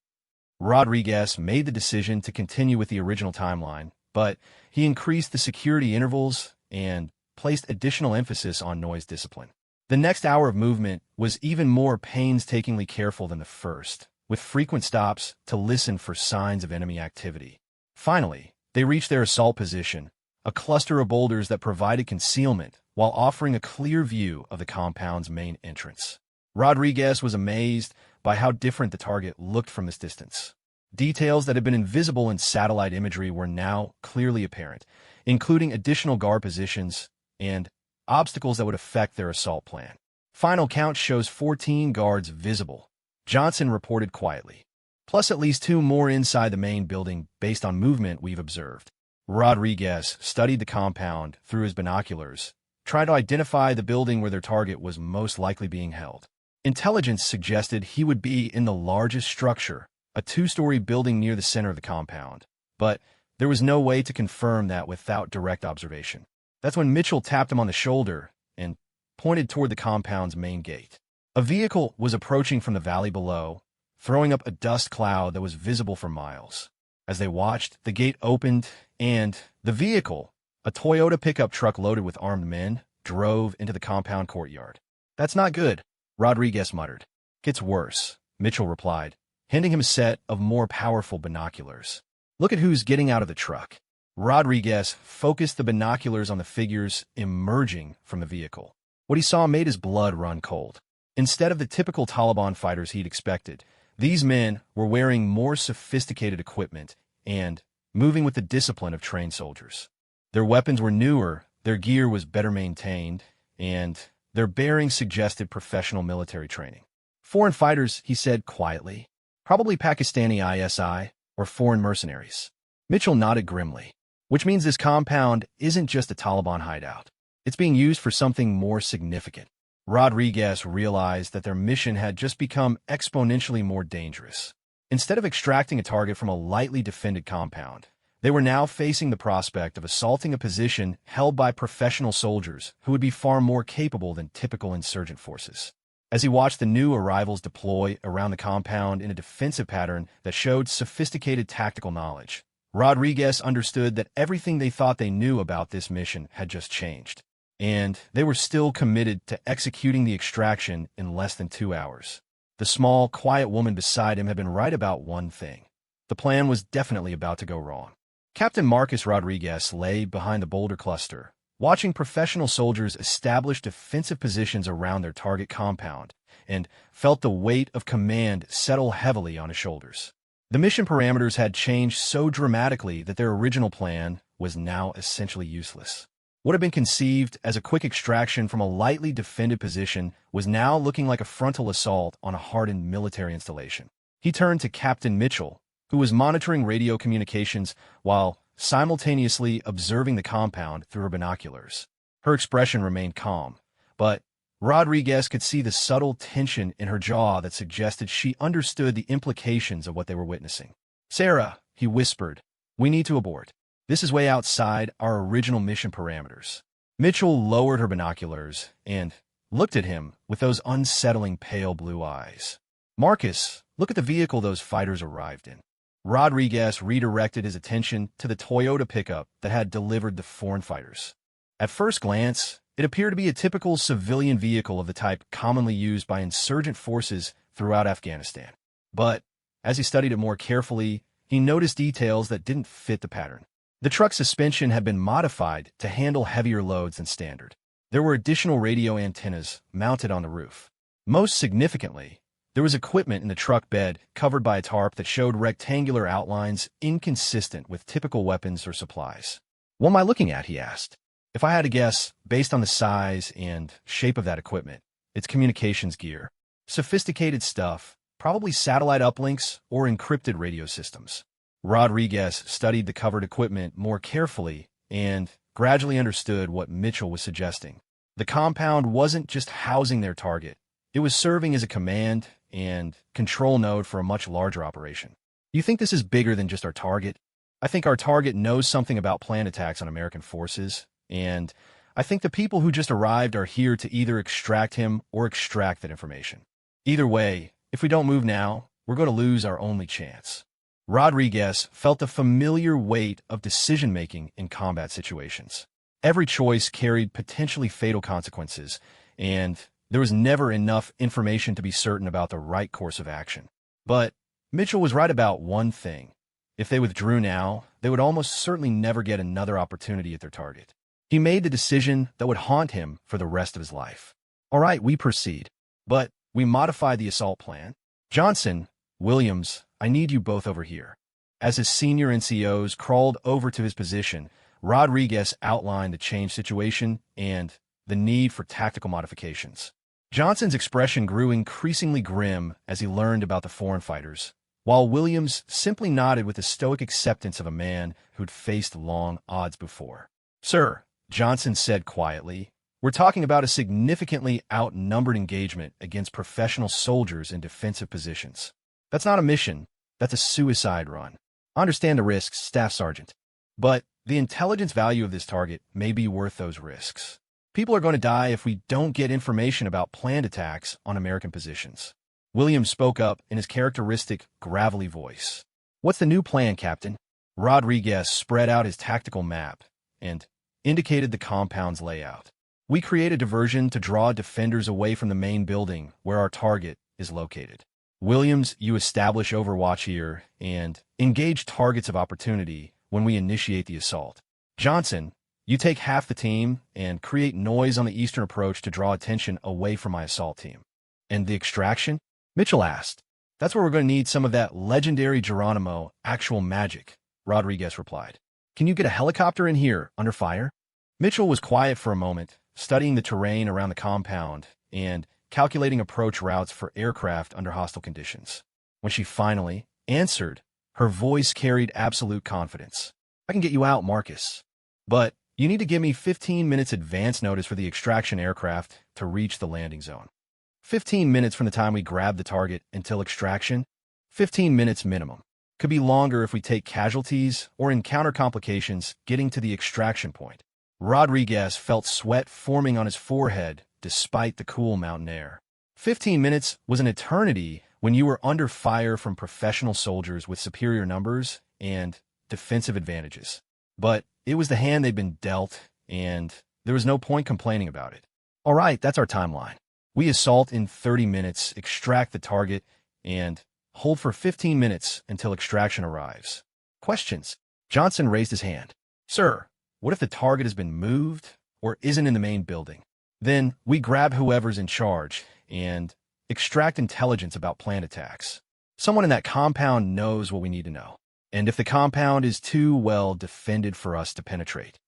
Rodriguez made the decision to continue with the original timeline, but he increased the security intervals and placed additional emphasis on noise discipline. The next hour of movement was even more painstakingly careful than the first, with frequent stops to listen for signs of enemy activity. Finally, they reached their assault position, a cluster of boulders that provided concealment while offering a clear view of the compound's main entrance. Rodriguez was amazed by how different the target looked from this distance. Details that had been invisible in satellite imagery were now clearly apparent, including additional guard positions and obstacles that would affect their assault plan. Final count shows 14 guards visible, Johnson reported quietly, plus at least 2 more inside the main building based on movement we've observed. Rodriguez studied the compound through his binoculars, trying to identify the building where their target was most likely being held. Intelligence suggested he would be in the largest structure, a 2-story building near the center of the compound, but there was no way to confirm that without direct observation. That's when Mitchell tapped him on the shoulder and pointed toward the compound's main gate. A vehicle was approaching from the valley below, throwing up a dust cloud that was visible for miles. As they watched, the gate opened, and the vehicle, a Toyota pickup truck loaded with armed men, drove into the compound courtyard. "That's not good," Rodriguez muttered. "Gets worse," Mitchell replied, handing him a set of more powerful binoculars. "Look at who's getting out of the truck." Rodriguez focused the binoculars on the figures emerging from the vehicle. What he saw made his blood run cold. Instead of the typical Taliban fighters he'd expected, These men were wearing more sophisticated equipment and moving with the discipline of trained soldiers. Their weapons were newer, their gear was better maintained, and their bearings suggested professional military training. Foreign fighters, he said quietly. Probably Pakistani ISI or foreign mercenaries. Mitchell nodded grimly. Which means this compound isn't just a Taliban hideout. It's being used for something more significant. Rodriguez realized that their mission had just become exponentially more dangerous. Instead of extracting a target from a lightly defended compound, they were now facing the prospect of assaulting a position held by professional soldiers who would be far more capable than typical insurgent forces. As he watched the new arrivals deploy around the compound in a defensive pattern that showed sophisticated tactical knowledge, Rodriguez understood that everything they thought they knew about this mission had just changed. And they were still committed to executing the extraction in less than 2 hours. The small, quiet woman beside him had been right about one thing. The plan was definitely about to go wrong. Captain Marcus Rodriguez lay behind the boulder cluster, watching professional soldiers establish defensive positions around their target compound, and felt the weight of command settle heavily on his shoulders. The mission parameters had changed so dramatically that their original plan was now essentially useless. What had been conceived as a quick extraction from a lightly defended position was now looking like a frontal assault on a hardened military installation. He turned to Captain Mitchell, who was monitoring radio communications while simultaneously observing the compound through her binoculars. Her expression remained calm, but Rodriguez could see the subtle tension in her jaw that suggested she understood the implications of what they were witnessing. "Sarah," he whispered, "we need to abort. This is way outside our original mission parameters." Mitchell lowered her binoculars and looked at him with those unsettling pale blue eyes. "Marcus, look at the vehicle those fighters arrived in." Rodriguez redirected his attention to the Toyota pickup that had delivered the foreign fighters. At first glance, it appeared to be a typical civilian vehicle of the type commonly used by insurgent forces throughout Afghanistan. But as he studied it more carefully, he noticed details that didn't fit the pattern. The truck's suspension had been modified to handle heavier loads than standard. There were additional radio antennas mounted on the roof. Most significantly, there was equipment in the truck bed covered by a tarp that showed rectangular outlines inconsistent with typical weapons or supplies. "What am I looking at?" he asked. "If I had to guess, based on the size and shape of that equipment, it's communications gear. Sophisticated stuff, probably satellite uplinks or encrypted radio systems." Rodriguez studied the covered equipment more carefully and gradually understood what Mitchell was suggesting. The compound wasn't just housing their target. It was serving as a command and control node for a much larger operation. "You think this is bigger than just our target?" "I think our target knows something about planned attacks on American forces, and I think the people who just arrived are here to either extract him or extract that information. Either way, if we don't move now, we're going to lose our only chance." Rodriguez felt the familiar weight of decision-making in combat situations. Every choice carried potentially fatal consequences, and there was never enough information to be certain about the right course of action. But Mitchell was right about one thing. If they withdrew now, they would almost certainly never get another opportunity at their target. He made the decision that would haunt him for the rest of his life. "All right, we proceed. But we modify the assault plan. Johnson, Williams, I need you both over here." As his senior NCOs crawled over to his position, Rodriguez outlined the changed situation and the need for tactical modifications. Johnson's expression grew increasingly grim as he learned about the foreign fighters, while Williams simply nodded with the stoic acceptance of a man who'd faced long odds before. "Sir," Johnson said quietly, "we're talking about a significantly outnumbered engagement against professional soldiers in defensive positions. That's not a mission, that's a suicide run. I understand the risks, Staff Sergeant, but the intelligence value of this target may be worth those risks. People are going to die if we don't get information about planned attacks on American positions." Williams spoke up in his characteristic, gravelly voice. "What's the new plan, Captain?" Rodriguez spread out his tactical map and indicated the compound's layout. "We create a diversion to draw defenders away from the main building where our target is located. Williams, you establish overwatch here and engage targets of opportunity when we initiate the assault. Johnson, you take half the team and create noise on the eastern approach to draw attention away from my assault team." "And the extraction?" Mitchell asked. That's where we're going to need some of that legendary Geronimo actual magic, Rodriguez replied. Can you get a helicopter in here under fire? Mitchell was quiet for a moment, studying the terrain around the compound and calculating approach routes for aircraft under hostile conditions. When she finally answered, her voice carried absolute confidence. I can get you out, Marcus. But you need to give me 15 minutes advance notice for the extraction aircraft to reach the landing zone. 15 minutes from the time we grab the target until extraction? 15 minutes minimum. Could be longer if we take casualties or encounter complications getting to the extraction point. Rodriguez felt sweat forming on his forehead despite the cool mountain air. 15 minutes was an eternity when you were under fire from professional soldiers with superior numbers and defensive advantages. But it was the hand they'd been dealt, and there was no point complaining about it. All right, that's our timeline. We assault in 30 minutes, extract the target, and hold for 15 minutes until extraction arrives. Questions? Johnson raised his hand. Sir, what if the target has been moved or isn't in the main building? Then we grab whoever's in charge and extract intelligence about planned attacks. Someone in that compound knows what we need to know. And if the compound is too well defended for us to penetrate.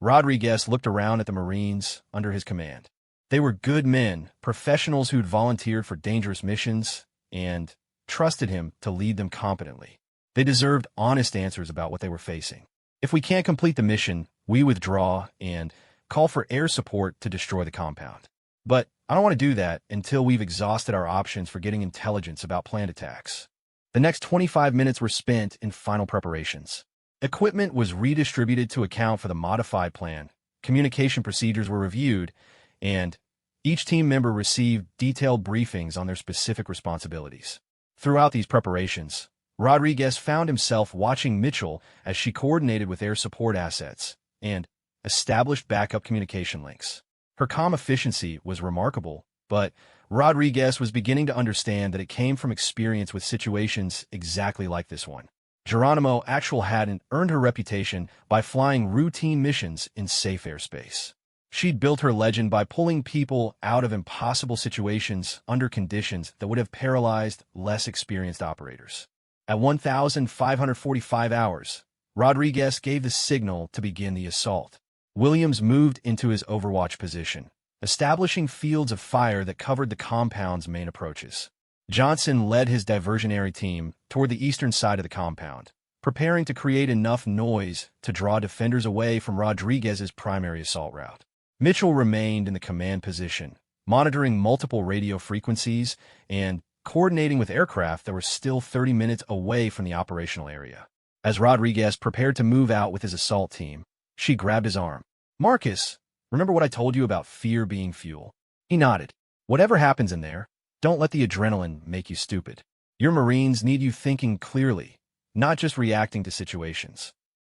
Rodriguez looked around at the Marines under his command. They were good men, professionals who'd volunteered for dangerous missions and trusted him to lead them competently. They deserved honest answers about what they were facing. If we can't complete the mission, we withdraw and call for air support to destroy the compound. But I don't want to do that until we've exhausted our options for getting intelligence about planned attacks. The next 25 minutes were spent in final preparations. Equipment was redistributed to account for the modified plan, communication procedures were reviewed, and each team member received detailed briefings on their specific responsibilities. Throughout these preparations, Rodriguez found himself watching Mitchell as she coordinated with air support assets and established backup communication links. Her calm efficiency was remarkable, but Rodriguez was beginning to understand that it came from experience with situations exactly like this one. Geronimo actually hadn't earned her reputation by flying routine missions in safe airspace. She'd built her legend by pulling people out of impossible situations under conditions that would have paralyzed less experienced operators. At 1,545 hours, Rodriguez gave the signal to begin the assault. Williams moved into his overwatch position, establishing fields of fire that covered the compound's main approaches. Johnson led his diversionary team toward the eastern side of the compound, preparing to create enough noise to draw defenders away from Rodriguez's primary assault route. Mitchell remained in the command position, monitoring multiple radio frequencies and coordinating with aircraft that were still 30 minutes away from the operational area. As Rodriguez prepared to move out with his assault team, she grabbed his arm. Marcus, remember what I told you about fear being fuel? He nodded. Whatever happens in there, don't let the adrenaline make you stupid. Your Marines need you thinking clearly, not just reacting to situations.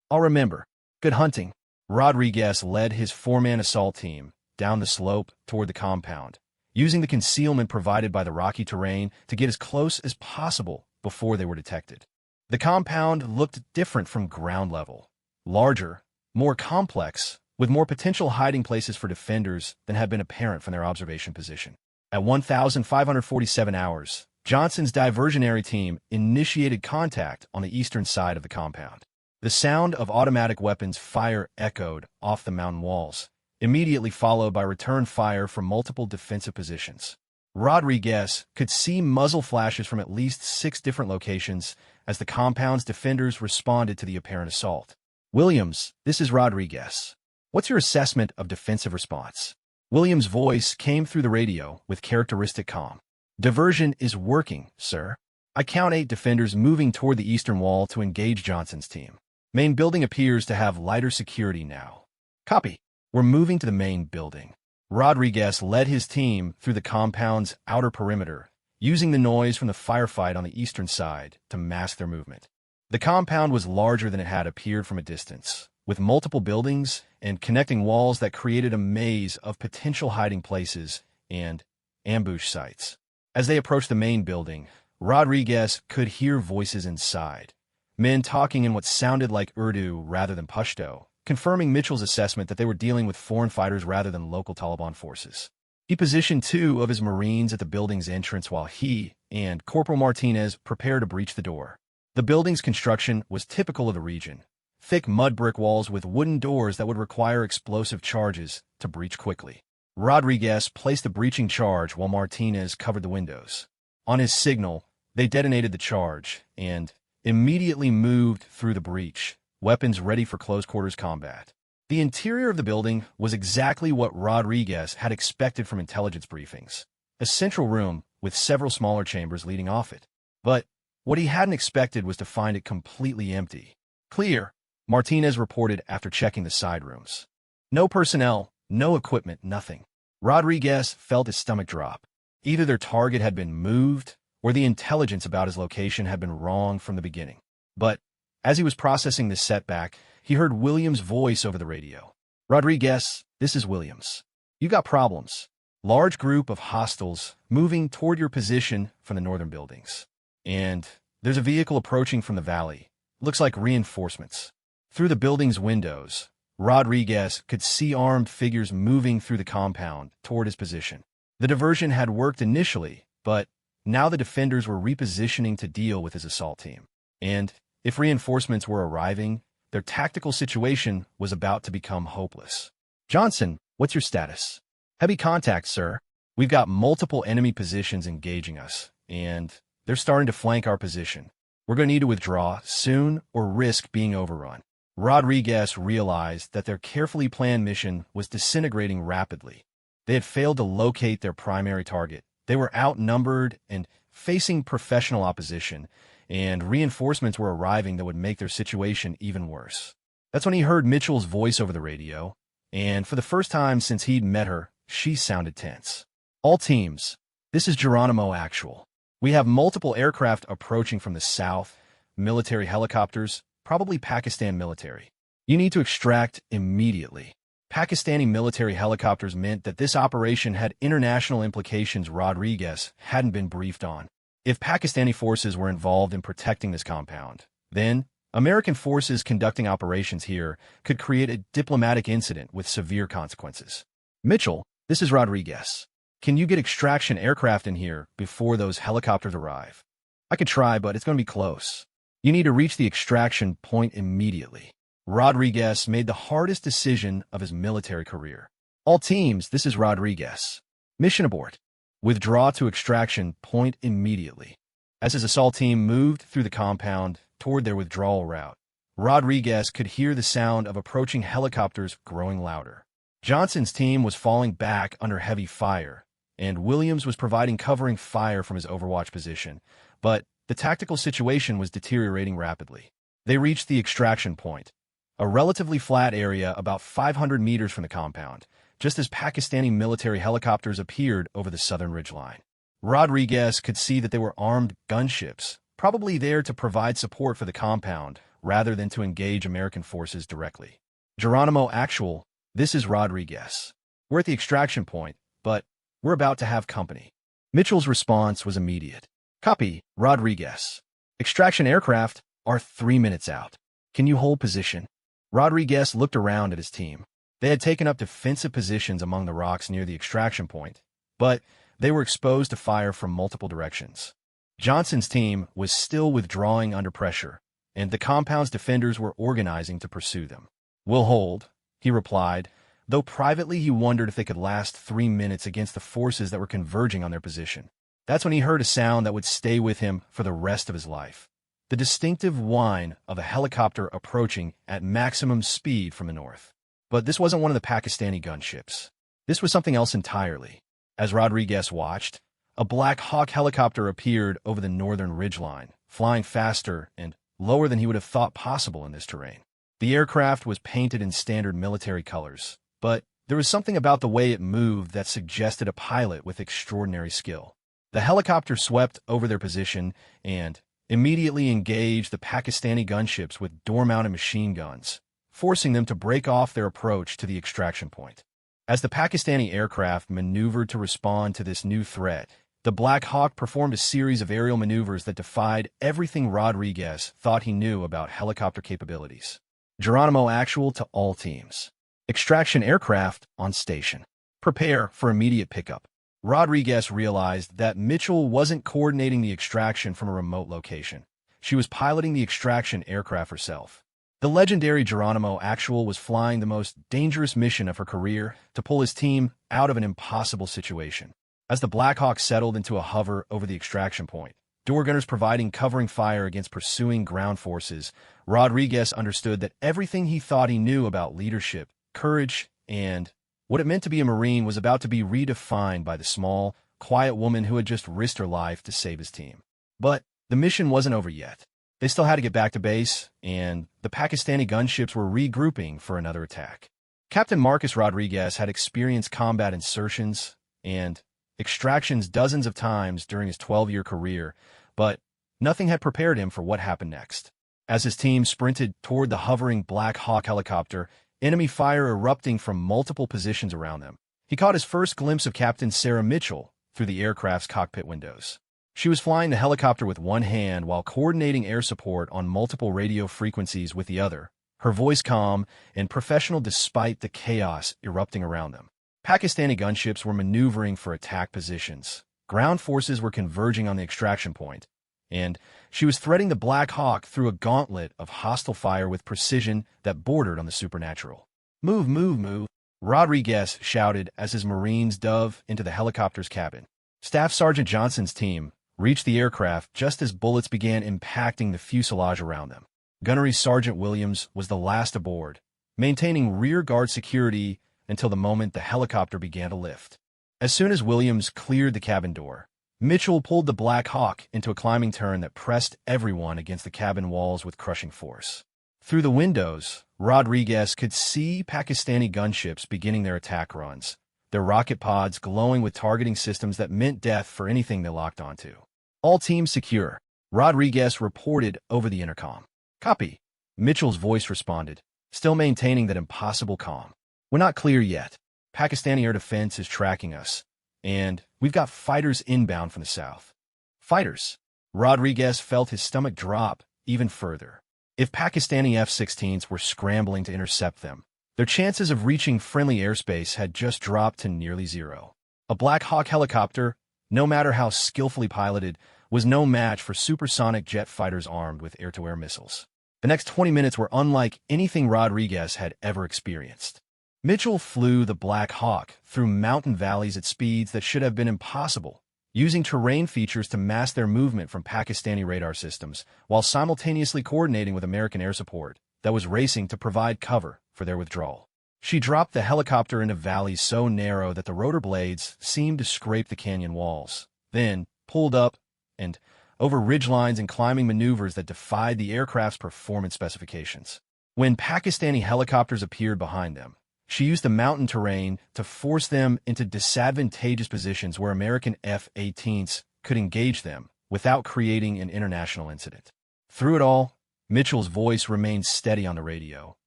I'll remember. Good hunting. Rodriguez led his four-man assault team down the slope toward the compound, using the concealment provided by the rocky terrain to get as close as possible before they were detected. The compound looked different from ground level, larger, more complex, with more potential hiding places for defenders than had been apparent from their observation position. At 1,547 hours, Johnson's diversionary team initiated contact on the eastern side of the compound. The sound of automatic weapons fire echoed off the mountain walls, immediately followed by return fire from multiple defensive positions. Rodriguez could see muzzle flashes from at least 6 different locations as the compound's defenders responded to the apparent assault. Williams, this is Rodriguez. What's your assessment of defensive response? Williams' voice came through the radio with characteristic calm. Diversion is working, sir. I count 8 defenders moving toward the eastern wall to engage Johnson's team. Main building appears to have lighter security now. Copy. We're moving to the main building. Rodriguez led his team through the compound's outer perimeter, using the noise from the firefight on the eastern side to mask their movement. The compound was larger than it had appeared from a distance, with multiple buildings and connecting walls that created a maze of potential hiding places and ambush sites. As they approached the main building, Rodriguez could hear voices inside, men talking in what sounded like Urdu rather than Pashto, confirming Mitchell's assessment that they were dealing with foreign fighters rather than local Taliban forces. He positioned 2 of his Marines at the building's entrance while he and Corporal Martinez prepared to breach the door. The building's construction was typical of the region. Thick mud brick walls with wooden doors that would require explosive charges to breach quickly. Rodriguez placed the breaching charge while Martinez covered the windows. On his signal, they detonated the charge and immediately moved through the breach, weapons ready for close-quarters combat. The interior of the building was exactly what Rodriguez had expected from intelligence briefings. A central room with several smaller chambers leading off it. But what he hadn't expected was to find it completely empty. Clear, Martinez reported after checking the side rooms. No personnel, no equipment, nothing. Rodriguez felt his stomach drop. Either their target had been moved, or the intelligence about his location had been wrong from the beginning. But as he was processing this setback, he heard Williams' voice over the radio. Rodriguez, this is Williams. You got problems. Large group of hostiles moving toward your position from the northern buildings. And there's a vehicle approaching from the valley. Looks like reinforcements. Through the building's windows, Rodriguez could see armed figures moving through the compound toward his position. The diversion had worked initially, but now the defenders were repositioning to deal with his assault team. And if reinforcements were arriving, their tactical situation was about to become hopeless. Johnson, what's your status? Heavy contact, sir. We've got multiple enemy positions engaging us, and they're starting to flank our position. We're going to need to withdraw soon or risk being overrun. Rodriguez realized that their carefully planned mission was disintegrating rapidly. They had failed to locate their primary target. They were outnumbered and facing professional opposition, and reinforcements were arriving that would make their situation even worse. That's when he heard Mitchell's voice over the radio, and for the first time since he'd met her, she sounded tense. All teams, this is Geronimo Actual. We have multiple aircraft approaching from the south, military helicopters, probably Pakistan military. You need to extract immediately. Pakistani military helicopters meant that this operation had international implications Rodriguez hadn't been briefed on. If Pakistani forces were involved in protecting this compound, then American forces conducting operations here could create a diplomatic incident with severe consequences. Mitchell, this is Rodriguez. Can you get extraction aircraft in here before those helicopters arrive? I could try, but it's going to be close. You need to reach the extraction point immediately. Rodriguez made the hardest decision of his military career. All teams, this is Rodriguez. Mission abort. Withdraw to extraction point immediately. As his assault team moved through the compound toward their withdrawal route, Rodriguez could hear the sound of approaching helicopters growing louder. Johnson's team was falling back under heavy fire, and Williams was providing covering fire from his overwatch position, but the tactical situation was deteriorating rapidly. They reached the extraction point, a relatively flat area about 500 meters from the compound, just as Pakistani military helicopters appeared over the southern ridgeline. Rodriguez could see that they were armed gunships, probably there to provide support for the compound rather than to engage American forces directly. Geronimo Actual, this is Rodriguez. We're at the extraction point, but we're about to have company. Mitchell's response was immediate. Copy, Rodriguez. Extraction aircraft are 3 minutes out. Can you hold position? Rodriguez looked around at his team. They had taken up defensive positions among the rocks near the extraction point, but they were exposed to fire from multiple directions. Johnson's team was still withdrawing under pressure, and the compound's defenders were organizing to pursue them. We'll hold, he replied, though privately he wondered if they could last 3 minutes against the forces that were converging on their position. That's when he heard a sound that would stay with him for the rest of his life. The distinctive whine of a helicopter approaching at maximum speed from the north. But this wasn't one of the Pakistani gunships. This was something else entirely. As Rodriguez watched, a Black Hawk helicopter appeared over the northern ridgeline, flying faster and lower than he would have thought possible in this terrain. The aircraft was painted in standard military colors, but there was something about the way it moved that suggested a pilot with extraordinary skill. The helicopter swept over their position and immediately engaged the Pakistani gunships with door-mounted machine guns, forcing them to break off their approach to the extraction point. As the Pakistani aircraft maneuvered to respond to this new threat, the Black Hawk performed a series of aerial maneuvers that defied everything Rodriguez thought he knew about helicopter capabilities. Geronimo Actual to all teams. Extraction aircraft on station. Prepare for immediate pickup. Rodriguez realized that Mitchell wasn't coordinating the extraction from a remote location. She was piloting the extraction aircraft herself. The legendary Geronimo Actual was flying the most dangerous mission of her career to pull his team out of an impossible situation. As the Black Hawk settled into a hover over the extraction point, door gunners providing covering fire against pursuing ground forces, Rodriguez understood that everything he thought he knew about leadership, courage, and what it meant to be a Marine was about to be redefined by the small, quiet woman who had just risked her life to save his team. But the mission wasn't over yet. They still had to get back to base, and the Pakistani gunships were regrouping for another attack. Captain Marcus Rodriguez had experienced combat insertions and extractions dozens of times during his 12-year career, but nothing had prepared him for what happened next. As his team sprinted toward the hovering Black Hawk helicopter, enemy fire erupting from multiple positions around them, he caught his first glimpse of Captain Sarah Mitchell through the aircraft's cockpit windows. She was flying the helicopter with one hand while coordinating air support on multiple radio frequencies with the other, her voice calm and professional despite the chaos erupting around them. Pakistani gunships were maneuvering for attack positions. Ground forces were converging on the extraction point, and she was threading the Black Hawk through a gauntlet of hostile fire with precision that bordered on the supernatural. "Move, move, move," Rodriguez shouted as his Marines dove into the helicopter's cabin. Staff Sergeant Johnson's team reached the aircraft just as bullets began impacting the fuselage around them. Gunnery Sergeant Williams was the last aboard, maintaining rear guard security until the moment the helicopter began to lift. As soon as Williams cleared the cabin door, Mitchell pulled the Black Hawk into a climbing turn that pressed everyone against the cabin walls with crushing force. Through the windows, Rodriguez could see Pakistani gunships beginning their attack runs, their rocket pods glowing with targeting systems that meant death for anything they locked onto. "All teams secure," Rodriguez reported over the intercom. "Copy," Mitchell's voice responded, still maintaining that impossible calm. "We're not clear yet. Pakistani air defense is tracking us, and we've got fighters inbound from the south." Fighters? Rodriguez felt his stomach drop even further. If Pakistani F-16s were scrambling to intercept them, their chances of reaching friendly airspace had just dropped to nearly zero. A Black Hawk helicopter, no matter how skillfully piloted, was no match for supersonic jet fighters armed with air-to-air missiles. The next 20 minutes were unlike anything Rodriguez had ever experienced. Mitchell flew the Black Hawk through mountain valleys at speeds that should have been impossible, using terrain features to mask their movement from Pakistani radar systems, while simultaneously coordinating with American air support that was racing to provide cover for their withdrawal. She dropped the helicopter into valleys so narrow that the rotor blades seemed to scrape the canyon walls, then pulled up and over ridgelines and climbing maneuvers that defied the aircraft's performance specifications. When Pakistani helicopters appeared behind them, she used the mountain terrain to force them into disadvantageous positions where American F-18s could engage them without creating an international incident. Through it all, Mitchell's voice remained steady on the radio,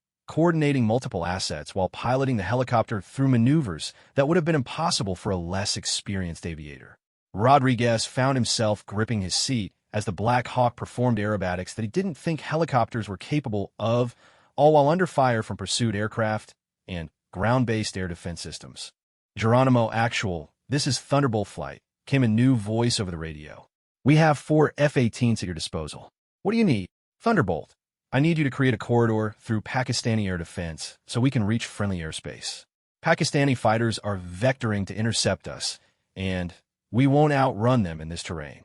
coordinating multiple assets while piloting the helicopter through maneuvers that would have been impossible for a less experienced aviator. Rodriguez found himself gripping his seat as the Black Hawk performed aerobatics that he didn't think helicopters were capable of, all while under fire from pursuit aircraft and ground-based air defense systems. "Geronimo Actual, this is Thunderbolt Flight," came a new voice over the radio. "We have 4 F-18s at your disposal. What do you need?" "Thunderbolt, I need you to create a corridor through Pakistani air defense so we can reach friendly airspace. Pakistani fighters are vectoring to intercept us, and we won't outrun them in this terrain."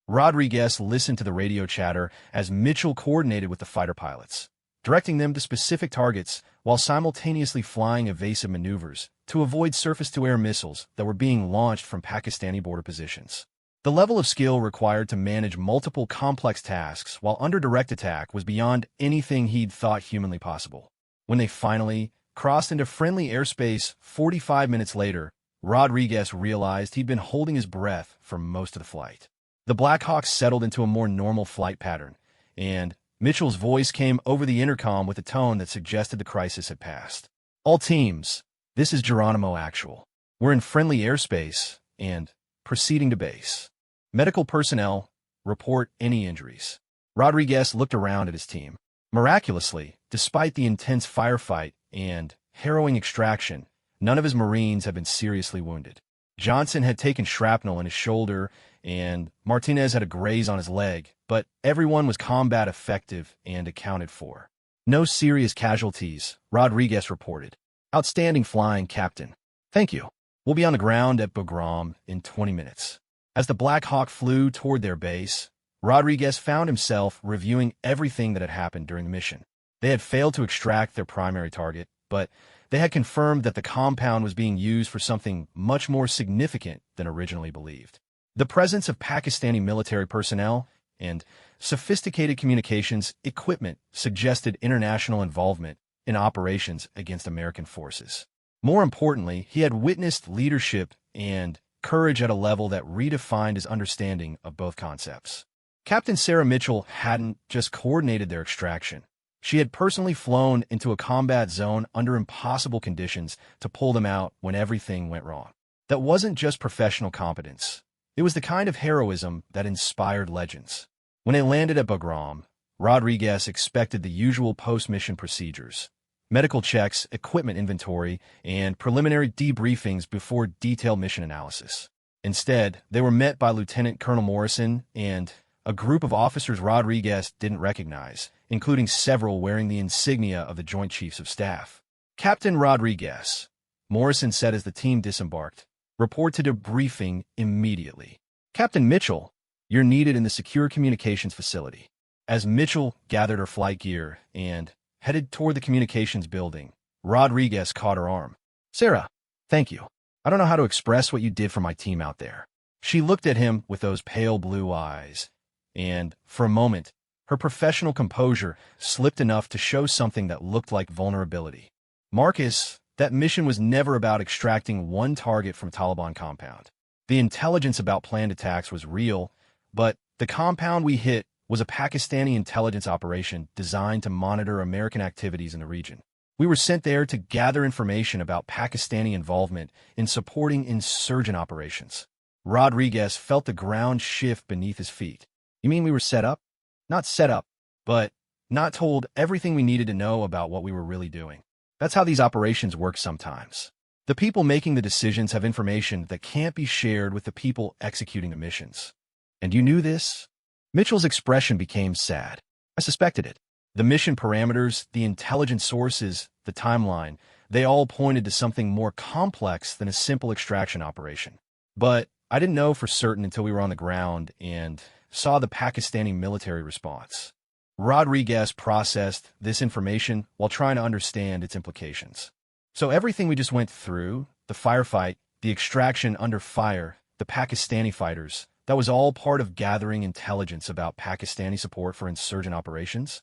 Rodriguez listened to the radio chatter as Mitchell coordinated with the fighter pilots, directing them to specific targets while simultaneously flying evasive maneuvers to avoid surface-to-air missiles that were being launched from Pakistani border positions. The level of skill required to manage multiple complex tasks while under direct attack was beyond anything he'd thought humanly possible. When they finally crossed into friendly airspace 45 minutes later, Rodriguez realized he'd been holding his breath for most of the flight. The Black Hawk settled into a more normal flight pattern, and Mitchell's voice came over the intercom with a tone that suggested the crisis had passed. "All teams, this is Geronimo Actual. We're in friendly airspace and proceeding to base. Medical personnel, report any injuries." Rodriguez looked around at his team. Miraculously, despite the intense firefight and harrowing extraction, none of his Marines had been seriously wounded. Johnson had taken shrapnel in his shoulder, and Martinez had a graze on his leg, but everyone was combat effective and accounted for. No serious casualties, Rodriguez reported. Outstanding flying, Captain. Thank you. We'll be on the ground at Bagram in 20 minutes. As the Black Hawk flew toward their base, Rodriguez found himself reviewing everything that had happened during the mission. They had failed to extract their primary target, but they had confirmed that the compound was being used for something much more significant than originally believed. The presence of Pakistani military personnel and sophisticated communications equipment suggested international involvement in operations against American forces. More importantly, he had witnessed leadership and courage at a level that redefined his understanding of both concepts. Captain Sarah Mitchell hadn't just coordinated their extraction. She had personally flown into a combat zone under impossible conditions to pull them out when everything went wrong. That wasn't just professional competence. It was the kind of heroism that inspired legends. When they landed at Bagram, Rodriguez expected the usual post-mission procedures: medical checks, equipment inventory, and preliminary debriefings before detailed mission analysis. Instead, they were met by Lieutenant Colonel Morrison and a group of officers Rodriguez didn't recognize, including several wearing the insignia of the Joint Chiefs of Staff. Captain Rodriguez, Morrison said as the team disembarked, report to debriefing immediately. Captain Mitchell, you're needed in the secure communications facility. As Mitchell gathered her flight gear and headed toward the communications building, Rodriguez caught her arm. Sarah, thank you. I don't know how to express what you did for my team out there. She looked at him with those pale blue eyes, and for a moment, her professional composure slipped enough to show something that looked like vulnerability. Marcus, that mission was never about extracting one target from Taliban compound. The intelligence about planned attacks was real, but the compound we hit was a Pakistani intelligence operation designed to monitor American activities in the region. We were sent there to gather information about Pakistani involvement in supporting insurgent operations. Rodriguez felt the ground shift beneath his feet. You mean we were set up? Not set up, but not told everything we needed to know about what we were really doing. That's how these operations work sometimes. The people making the decisions have information that can't be shared with the people executing the missions. And you knew this? Mitchell's expression became sad. I suspected it. The mission parameters, the intelligence sources, the timeline, they all pointed to something more complex than a simple extraction operation. But I didn't know for certain until we were on the ground and saw the Pakistani military response. Rodriguez processed this information while trying to understand its implications. So everything we just went through, the firefight, the extraction under fire, the Pakistani fighters, that was all part of gathering intelligence about Pakistani support for insurgent operations?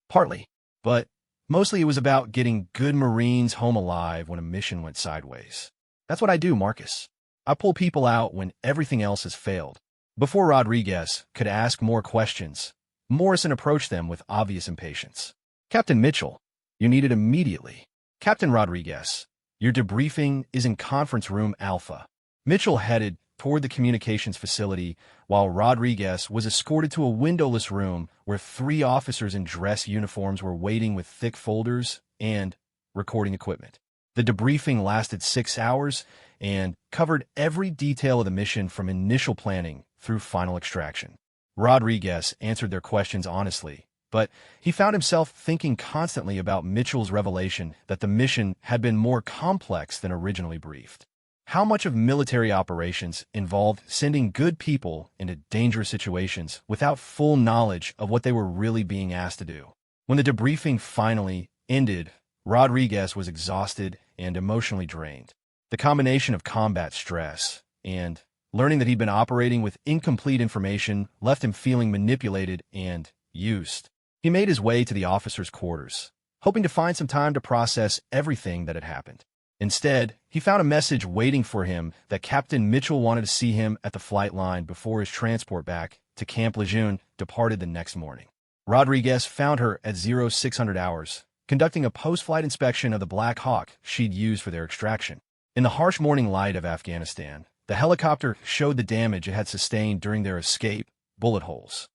Partly, but mostly it was about getting good Marines home alive when a mission went sideways. That's what I do, Marcus. I pull people out when everything else has failed. Before Rodriguez could ask more questions, Morrison approached them with obvious impatience. Captain Mitchell, you're needed immediately. Captain Rodriguez, your debriefing is in Conference Room Alpha. Mitchell headed toward the communications facility while Rodriguez was escorted to a windowless room where 3 officers in dress uniforms were waiting with thick folders and recording equipment. The debriefing lasted 6 hours and covered every detail of the mission from initial planning through final extraction. Rodriguez answered their questions honestly, but he found himself thinking constantly about Mitchell's revelation that the mission had been more complex than originally briefed. How much of military operations involved sending good people into dangerous situations without full knowledge of what they were really being asked to do? When the debriefing finally ended, Rodriguez was exhausted and emotionally drained. The combination of combat stress and learning that he'd been operating with incomplete information left him feeling manipulated and used. He made his way to the officers' quarters, hoping to find some time to process everything that had happened. Instead, he found a message waiting for him that Captain Mitchell wanted to see him at the flight line before his transport back to Camp Lejeune departed the next morning. Rodriguez found her at 0600 hours, conducting a post-flight inspection of the Black Hawk she'd used for their extraction. In the harsh morning light of Afghanistan, the helicopter showed the damage it had sustained during their escape: bullet holes,